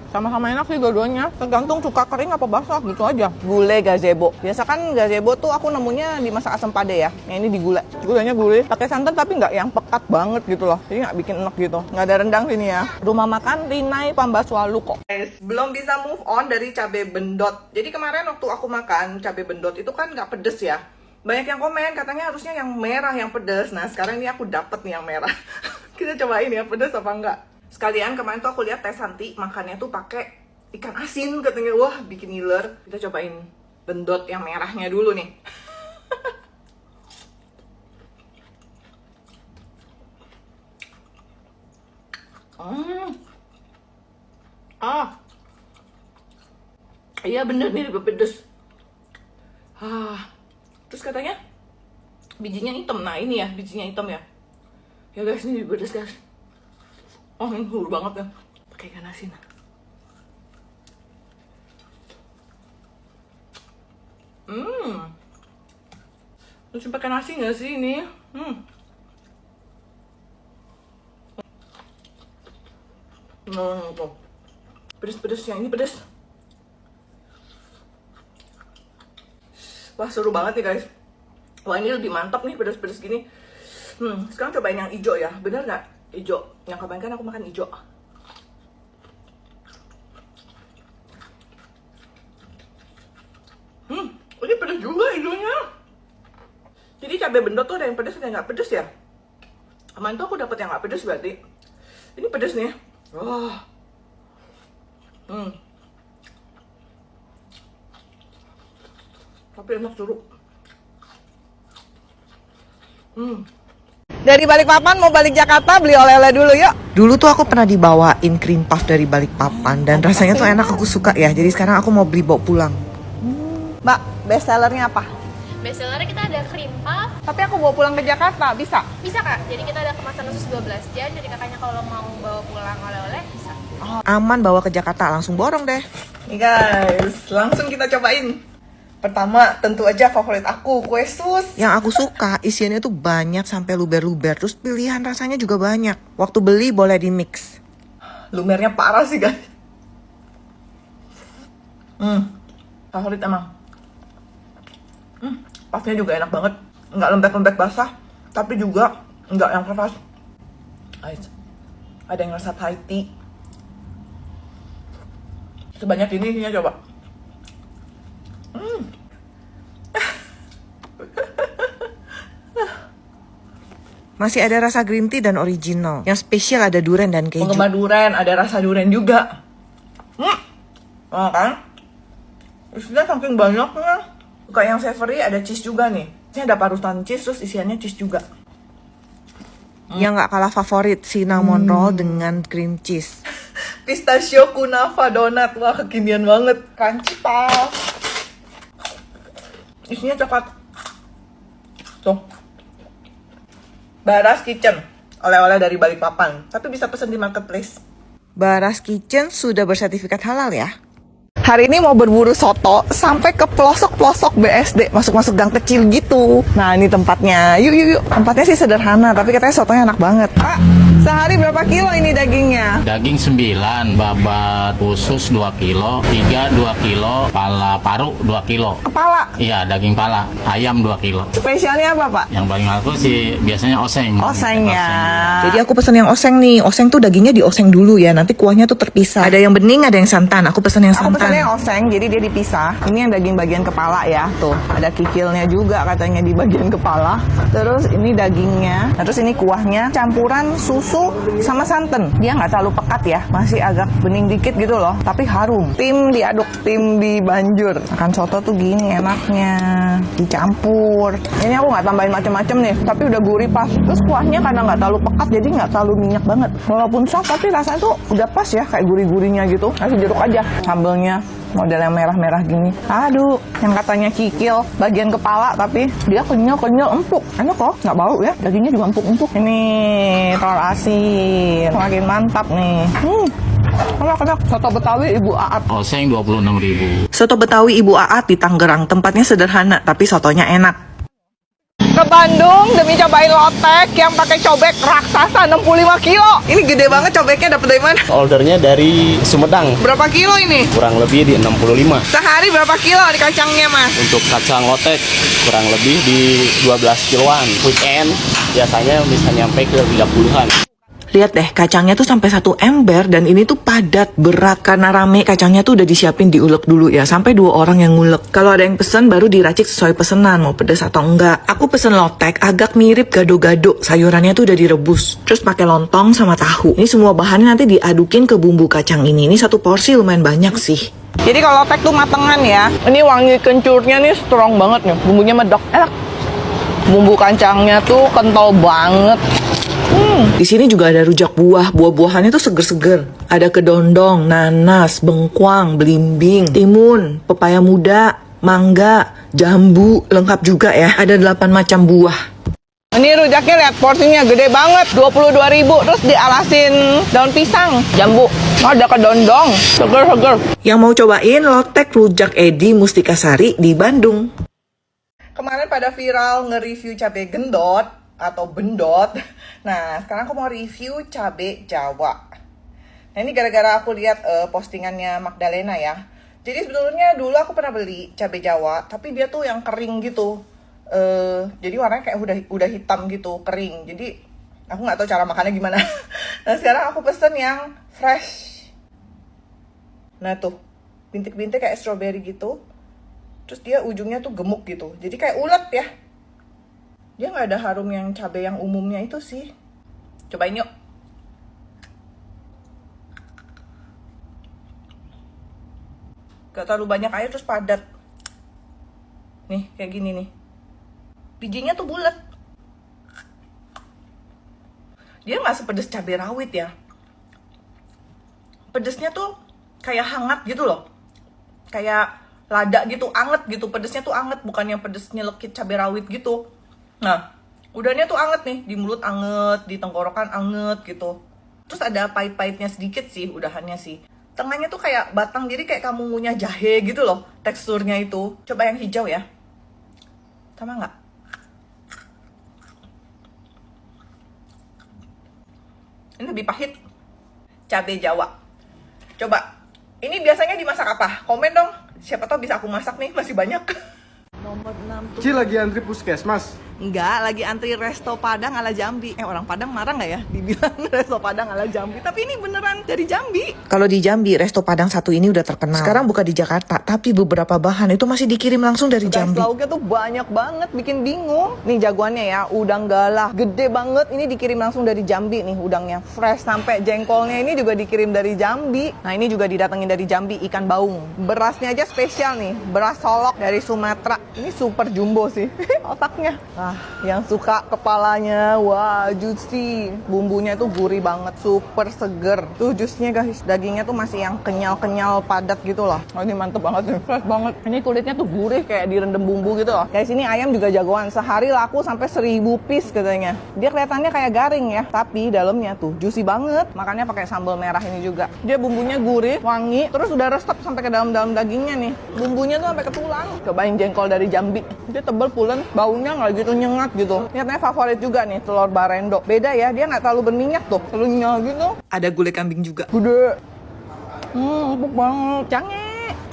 Sama-sama enak sih dua-duanya. Tergantung suka kering apa basah gitu aja. Gulai gazebo. Biasa kan gazebo tuh aku nemunya dimasak asam pade ya. Yang ini digulai. Gulainya gulai. Pakai santan tapi nggak yang pekat banget gitu loh. Jadi nggak bikin enak gitu. Nggak ada rendang sini ya. Rumah makan Rinai Pambaswalu kok. Belum bisa move on dari cabai bendot. Jadi kemarin waktu aku makan cabai bendot itu kan nggak pedes ya. Banyak yang komen katanya harusnya yang merah yang pedes. Nah sekarang ini aku dapet nih yang merah. Kita cobain ya pedes apa enggak. Sekalian kemarin tuh aku lihat Teh Santi makannya tuh pakai ikan asin katanya. Wah bikin ngiler. Kita cobain bendot yang merahnya dulu nih. Iya bener nih lebih pedes. Terus katanya bijinya hitam. Nah ini ya bijinya hitam ya. Ya guys ini lebih pedes guys. Oh ini hulu banget ya. Pakai ikan asin. Terus pakai nasi nggak sih ini? Pedes-pedes yang ini pedes. Wah seru banget nih guys. Wah ini lebih mantap nih pedes-pedes gini. Sekarang cobain yang hijau ya. Bener nggak? Hijau. Yang kemarin kan aku makan hijau. Ini pedes juga hijaunya. Jadi cabai bendot tuh ada yang pedes ada yang nggak pedes ya. Kemarin tuh aku dapet yang nggak pedes berarti. Ini pedes nih. Wah. Tapi enak seru. Dari Balikpapan mau balik Jakarta beli oleh-oleh dulu yuk. Dulu tuh aku pernah dibawain cream puff dari Balikpapan dan rasanya tuh enak, aku suka ya. Jadi sekarang aku mau beli bawa pulang. Mbak, best sellernya apa? Best sellernya kita ada cream puff. Tapi aku bawa pulang ke Jakarta, bisa? Bisa kak, jadi kita ada kemasan khusus 12 jam. Jadi kakaknya kalau mau bawa pulang oleh-oleh bisa. Aman bawa ke Jakarta, langsung borong deh. Nih guys, langsung kita cobain. Pertama, tentu aja favorit aku, kue sus. Yang aku suka, isiannya tuh banyak sampai luber-luber. Terus pilihan rasanya juga banyak. Waktu beli boleh di mix. Lumernya parah sih guys. Favorit emang. Puffnya juga enak banget. Nggak lembek-lembek basah, tapi juga nggak yang keras. Ada yang rasa Thai tea. Sebanyak ini isinya coba. Masih ada rasa green tea dan original. Yang spesial ada durian dan keju. Penggemar durian, ada rasa durian juga. Oh kan? Isinya saking banyaknya. Suka yang savory ada cheese juga nih. Ini ada parutan cheese terus isiannya cheese juga. Yang nggak kalah favorit, cinnamon roll dengan cream cheese. Pistachio kunafa donat. Wah kekinian banget. Crunchy puff. Isinya coklat. Tuh. Baras Kitchen. Oleh-oleh dari Balikpapan. Tapi bisa pesen di marketplace. Baras Kitchen sudah bersertifikat halal ya. Hari ini mau berburu soto sampai ke pelosok-pelosok BSD, masuk-masuk gang kecil gitu. Nah, ini tempatnya. Yuk. Tempatnya sih sederhana, tapi katanya sotonya enak banget. Pak, sehari berapa kilo ini dagingnya? Daging 9, babat khusus 2 kilo, 3 2 kilo, pala paru 2 kilo. Kepala? Iya, daging pala. Ayam 2 kilo. Spesialnya apa, Pak? Yang paling laku sih biasanya oseng. Oseng ya. Jadi aku pesen yang oseng nih. Oseng tuh dagingnya dioseng dulu ya. Nanti kuahnya tuh terpisah. Ada yang bening, ada yang santan. Aku pesen yang Aku santan. pesannya yang oseng, jadi dia dipisah. Ini yang daging bagian kepala ya, tuh. Ada kikilnya juga katanya di bagian kepala. Terus ini dagingnya. Terus ini kuahnya campuran susu sama santan. Dia nggak terlalu pekat ya, masih agak bening dikit gitu loh. Tapi harum. Tim diaduk, tim dibanjur. Makan soto tuh gini enaknya, dicampur. Ini aku nggak tambahin macam-macam nih, tapi udah gurih pas. Terus kuahnya karena nggak terlalu pekat, jadi nggak terlalu minyak banget. Walaupun soft, tapi rasanya tuh udah pas ya, kayak gurih-gurihnya gitu. Kasih jeruk aja. Sambelnya model yang merah-merah gini. Aduh, yang katanya kikil bagian kepala, tapi dia kenyal-kenyal, empuk. Enak kok, nggak bau ya. Dagingnya juga empuk-empuk. Ini telur asin, makin mantap nih. Enak. Soto Betawi Ibu Aat. Oseng 26.000. Soto Betawi Ibu Aat di Tangerang. Tempatnya sederhana, tapi sotonya enak. Ke Bandung demi cobain lotek yang pakai cobek raksasa 65 kilo. Ini gede banget cobeknya, dapat dari mana? Ordernya dari Sumedang. Berapa kilo ini? Kurang lebih di 65. Sehari berapa kilo di kacangnya, Mas? Untuk kacang lotek kurang lebih di 12 kiloan. Weekend biasanya bisa nyampe ke 30-an. Lihat deh, kacangnya tuh sampai 1 ember dan ini tuh padat, berat. Karena rame, kacangnya tuh udah disiapin diulek dulu ya, sampai 2 orang yang ngulek. Kalau ada yang pesen, baru diracik sesuai pesenan, mau pedas atau enggak. Aku pesen lotek, agak mirip gado-gado. Sayurannya tuh udah direbus, terus pakai lontong sama tahu. Ini semua bahannya nanti diadukin ke bumbu kacang ini. Ini 1 porsi lumayan banyak sih. Jadi kalau lotek tuh matengan ya. Ini wangi kencurnya nih strong banget nih, bumbunya medok, enak. Bumbu kacangnya tuh kental banget. Di sini juga ada rujak buah. Buah-buahannya tuh seger-seger. Ada kedondong, nanas, bengkuang, belimbing, timun, pepaya muda, mangga, jambu, lengkap juga ya. Ada 8 macam buah. Ini rujaknya lihat porsinya gede banget, 22.000. Terus dialasin daun pisang, jambu. Ada kedondong, seger-seger. Yang mau cobain lotek rujak Edi Mustika Sari di Bandung. Kemarin pada viral nge-review cabai gendot atau bendot. Nah, sekarang aku mau review cabai Jawa. Nah, ini gara-gara aku lihat postingannya Magdalena ya. Jadi sebetulnya dulu aku pernah beli cabai Jawa, tapi dia tuh yang kering gitu. Jadi warnanya kayak udah hitam gitu, kering. Jadi aku nggak tahu cara makannya gimana. Nah, sekarang aku pesen yang fresh. Nah tuh, bintik-bintik kayak strawberry gitu. Terus dia ujungnya tuh gemuk gitu. Jadi kayak ulet ya. Dia nggak ada harum yang cabai yang umumnya itu sih. Cobain yuk. Gak terlalu banyak air, terus padat. Nih, kayak gini nih. Bijinya tuh bulat. Dia nggak sepedes cabai rawit ya. Pedesnya tuh kayak hangat gitu loh. Kayak lada gitu, anget gitu. Pedesnya tuh anget, bukan yang pedes nyelekit cabai rawit gitu. Nah, udahnya tuh anget nih, di mulut anget, di tenggorokan anget gitu. Terus ada pahit-pahitnya sedikit sih, udahannya sih. Tengahnya tuh kayak batang, jadi kayak kamu ngunyah jahe gitu loh, teksturnya itu. Coba yang hijau ya. Sama nggak? Ini lebih pahit. Cabai Jawa. Coba, ini biasanya dimasak apa? Komen dong, siapa tahu bisa aku masak nih, masih banyak. Nomor 6 tuh. Ci lagi antri puskesmas. Enggak, lagi antri resto Padang ala Jambi. Orang Padang marah nggak ya dibilang resto Padang ala Jambi? Tapi ini beneran dari Jambi. Kalau di Jambi, resto Padang satu ini udah terkenal. Sekarang buka di Jakarta, tapi beberapa bahan itu masih dikirim langsung dari Jambi. Lauknya tuh banyak banget, bikin bingung. Nih jagoannya ya, udang galah. Gede banget, ini dikirim langsung dari Jambi nih udangnya. Fresh, sampai jengkolnya ini juga dikirim dari Jambi. Nah, ini juga didatengin dari Jambi, ikan baung. Berasnya aja spesial nih, beras solok dari Sumatera. Ini super jumbo sih, otaknya. yang suka kepalanya, wah juicy. Bumbunya tuh gurih banget, super seger. Tuh jusnya guys, dagingnya tuh masih yang kenyal-kenyal padat gitu loh. Oh, ini mantep banget nih, fresh banget. Ini kulitnya tuh gurih kayak direndam bumbu gitu loh. Guys, ini ayam juga jagoan. Sehari laku sampai 1000 piece katanya. Dia kelihatannya kayak garing ya, tapi dalamnya tuh juicy banget. Makanya pakai sambal merah ini juga. Dia bumbunya gurih, wangi, terus udah resep sampai ke dalam-dalam dagingnya nih. Bumbunya tuh sampai ke tulang. Cobain jengkol dari Jambi. Dia tebel, pulen, baunya nggak gitu nyengat gitu. Ternyata favorit juga nih telur barendo. Beda ya, dia nggak terlalu berminyak tuh. Telurnya gitu. Ada gulai kambing juga. Gede. Empuk banget. Canggih.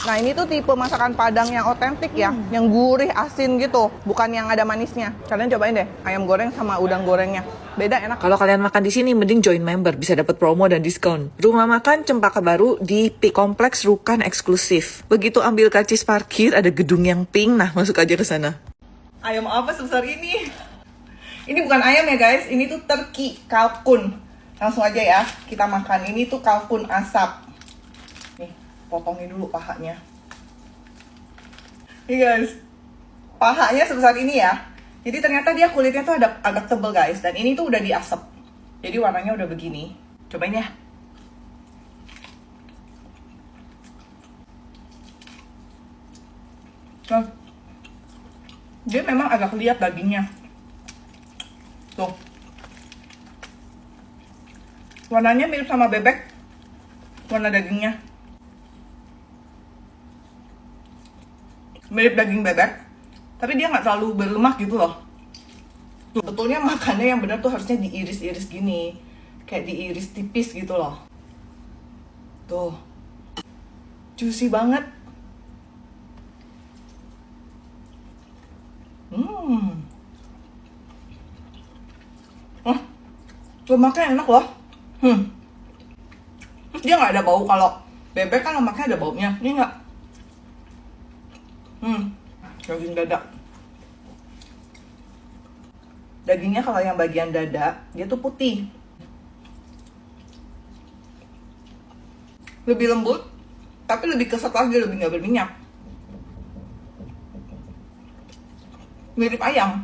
Nah ini tuh tipe masakan Padang yang otentik ya, yang gurih asin gitu, bukan yang ada manisnya. Kalian cobain deh, ayam goreng sama udang gorengnya, beda enak. Kalau kalian makan di sini, mending join member, bisa dapat promo dan diskon. Rumah makan Cempaka Baru di Kompleks Rukan eksklusif. Begitu ambil karcis parkir, ada gedung yang pink, nah masuk aja ke sana. Ayam apa sebesar ini? Ini bukan ayam ya guys, ini tuh turkey, kalkun. Langsung aja ya, kita makan. Ini tuh kalkun asap. Potongin dulu pahanya. Nih guys, pahanya sebesar ini ya. Jadi ternyata dia kulitnya tuh agak tebel guys. Dan ini tuh udah diasap. Jadi warnanya udah begini. Cobain ya. Nah, dia memang agak liat dagingnya. Tuh. Warnanya mirip sama bebek. Warna dagingnya. Mirip daging bebek, tapi dia nggak terlalu berlemak gitu loh. Sebetulnya makannya yang benar tuh harusnya diiris-iris gini, kayak diiris tipis gitu loh. Tuh, juicy banget. Lemaknya enak loh. Terus dia nggak ada bau. Kalau bebek kan lemaknya ada baunya, ini nggak. Daging dada. Dagingnya kalau yang bagian dada, dia tuh putih. Lebih lembut, tapi lebih kesat lagi, lebih nggak berminyak. Mirip ayam.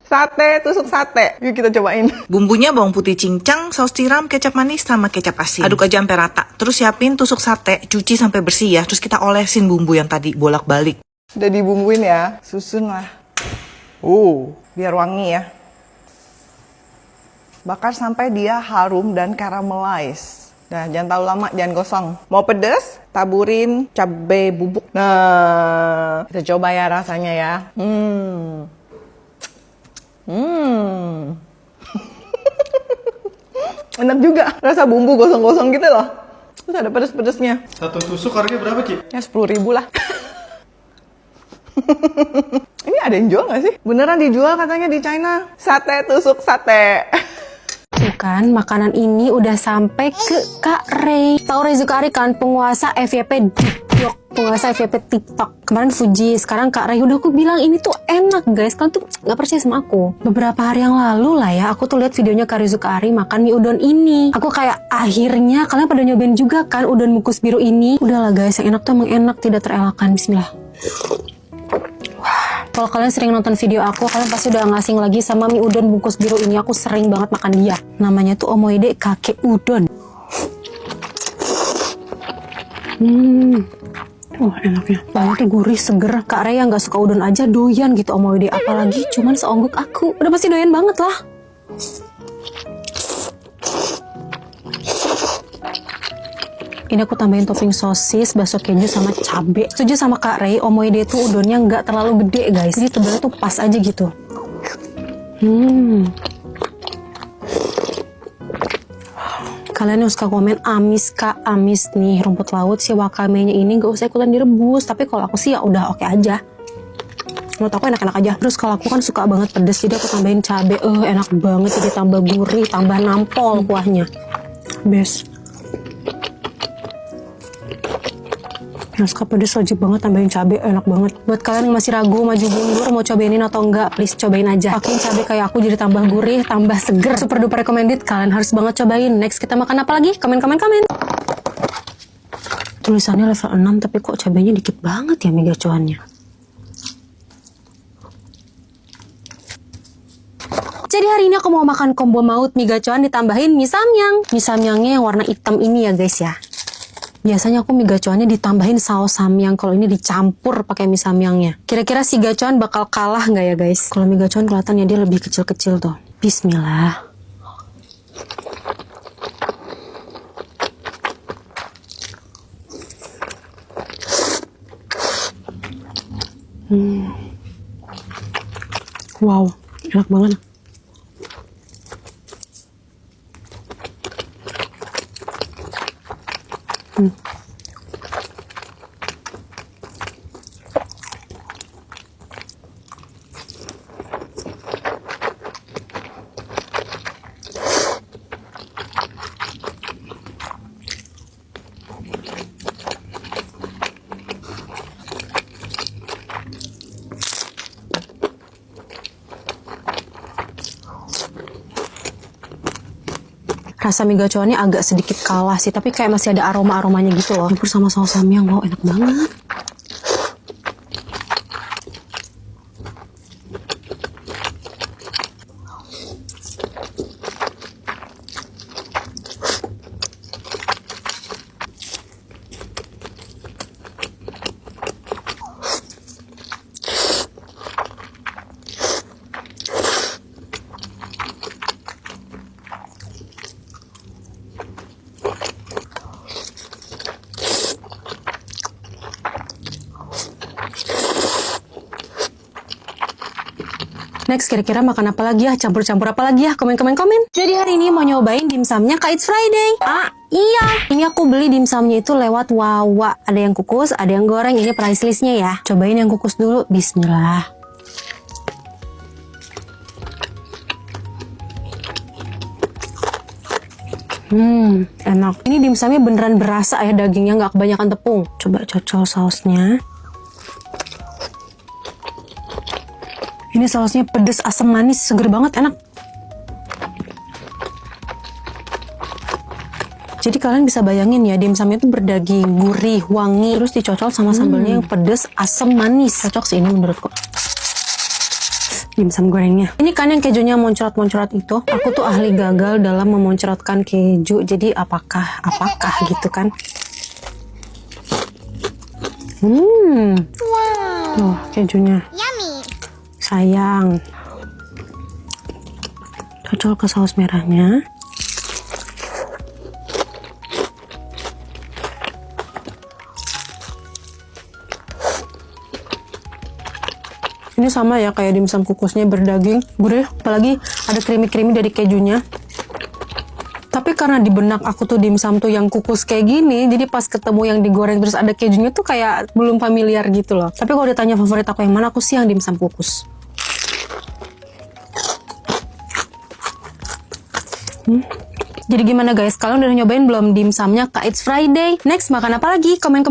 Sate, tusuk sate. Yuk kita cobain. Bumbunya bawang putih cincang, saus tiram, kecap manis, sama kecap asin. Aduk aja sampai rata. Terus siapin tusuk sate, cuci sampai bersih ya. Terus kita olesin bumbu yang tadi, bolak-balik. Udah dibumbuin ya, susun lah. Biar wangi ya. Bakar sampai dia harum dan caramelize. Nah, jangan terlalu lama, jangan gosong. Mau pedes, taburin cabai bubuk. Nah, kita coba ya rasanya ya. Enak juga, rasa bumbu gosong-gosong gitu loh. Terus ada pedes-pedesnya. Satu tusuk harganya berapa, Ci? Ya 10.000 lah. Ini ada yang jual gak sih? Beneran dijual katanya di China. Sate tusuk sate. Bukan, makanan ini udah sampai ke Kak Ray. Tahu Ray Zukari kan, penguasa FYP TikTok, penguasa FYP TikTok. Kemarin Fuji, sekarang Kak Ray. Udah aku bilang ini tuh enak guys, kalian tuh nggak percaya sama aku. Beberapa hari yang lalu lah ya, aku tuh lihat videonya Kak Ray Zukari makan mie udon ini. Aku kayak akhirnya kalian pada nyobain juga kan udon bungkus biru ini. Udahlah guys, yang enak tuh emang enak, tidak terelakkan. Bismillah. Kalau kalian sering nonton video aku, kalian pasti udah nggak asing lagi sama mie udon bungkus biru ini. Aku sering banget makan dia. Namanya tuh Omoide Kakek Udon. Enaknya. Bawahnya tuh gurih, seger. Kak Ray yang nggak suka udon aja doyan gitu Omoide. Apalagi cuman seonggok aku. Udah pasti doyan banget lah. Ini aku tambahin topping sosis, bakso keju, sama cabe. Setuju sama Kak Ray, Omoide tuh udonnya nggak terlalu gede guys. Jadi tebalnya tuh pas aja gitu. Kalian yang suka komen, amis Kak, amis nih rumput laut si wakamenya ini nggak usah ikutan direbus. Tapi kalau aku sih ya udah oke aja. Menurut aku enak-enak aja. Terus kalau aku kan suka banget pedes, jadi aku tambahin cabe. Enak banget, jadi tambah gurih, tambah nampol kuahnya. Best. Yang suka pedes wajib banget tambahin cabai, enak banget. Buat kalian yang masih ragu maju mundur mau cobainin atau enggak, please cobain aja. Pakein cabai kayak aku jadi tambah gurih, tambah seger. Super duper recommended, kalian harus banget cobain. Next kita makan apa lagi? Komen. Tulisannya level 6 tapi kok cabainya dikit banget ya mega cuannya. Jadi hari ini aku mau makan combo maut mie gacoan ditambahin mie samyang. Mie samyangnya yang warna hitam ini ya guys ya. Biasanya aku mie gacoannya ditambahin saus samyang. Kalau ini dicampur pakai mie samyangnya. Kira-kira si gacoan bakal kalah nggak ya guys? Kalau mie gacoan kelihatannya dia lebih kecil-kecil tuh. Bismillah. Wow, enak banget. Rasa mie gacoannya agak sedikit kalah sih, tapi kayak masih ada aroma-aromanya gitu loh. Campur sama saus samyang, wow enak banget. Next, kira-kira makan apa lagi ya? Campur-campur apa lagi ya? Komen. Jadi hari ini mau nyobain dimsumnya Kak It's Friday. Iya. Ini aku beli dimsumnya itu lewat Wawa. Ada yang kukus, ada yang goreng. Ini price listnya ya. Cobain yang kukus dulu. Bismillah. Enak. Ini dimsumnya beneran berasa ya, dagingnya nggak kebanyakan tepung. Coba cocol sausnya. Ini sausnya pedes, asam, manis, seger banget, enak. Jadi kalian bisa bayangin ya, dimsumnya itu berdaging, gurih, wangi, terus dicocol sama sambelnya yang pedes, asam, manis. Cocok sih ini menurutku. Dimsum gorengnya. Ini kan yang kejunya moncrat-moncrat itu. Aku tuh ahli gagal dalam memoncratkan keju. Jadi apakah gitu kan? Tuh kejunya. Sayang. Cocol ke saus merahnya. Ini sama ya kayak dimsum kukusnya, berdaging, gurih, apalagi ada krimi-krimi dari kejunya. Tapi karena di benak aku tuh dimsum tuh yang kukus kayak gini, jadi pas ketemu yang digoreng terus ada kejunya tuh kayak belum familiar gitu loh. Tapi kalau ditanya favorit aku yang mana, aku sih yang dimsum kukus. Jadi gimana guys, kalian udah nyobain belum dimsumnya Kak It's Friday? Next makan apa lagi? Komen.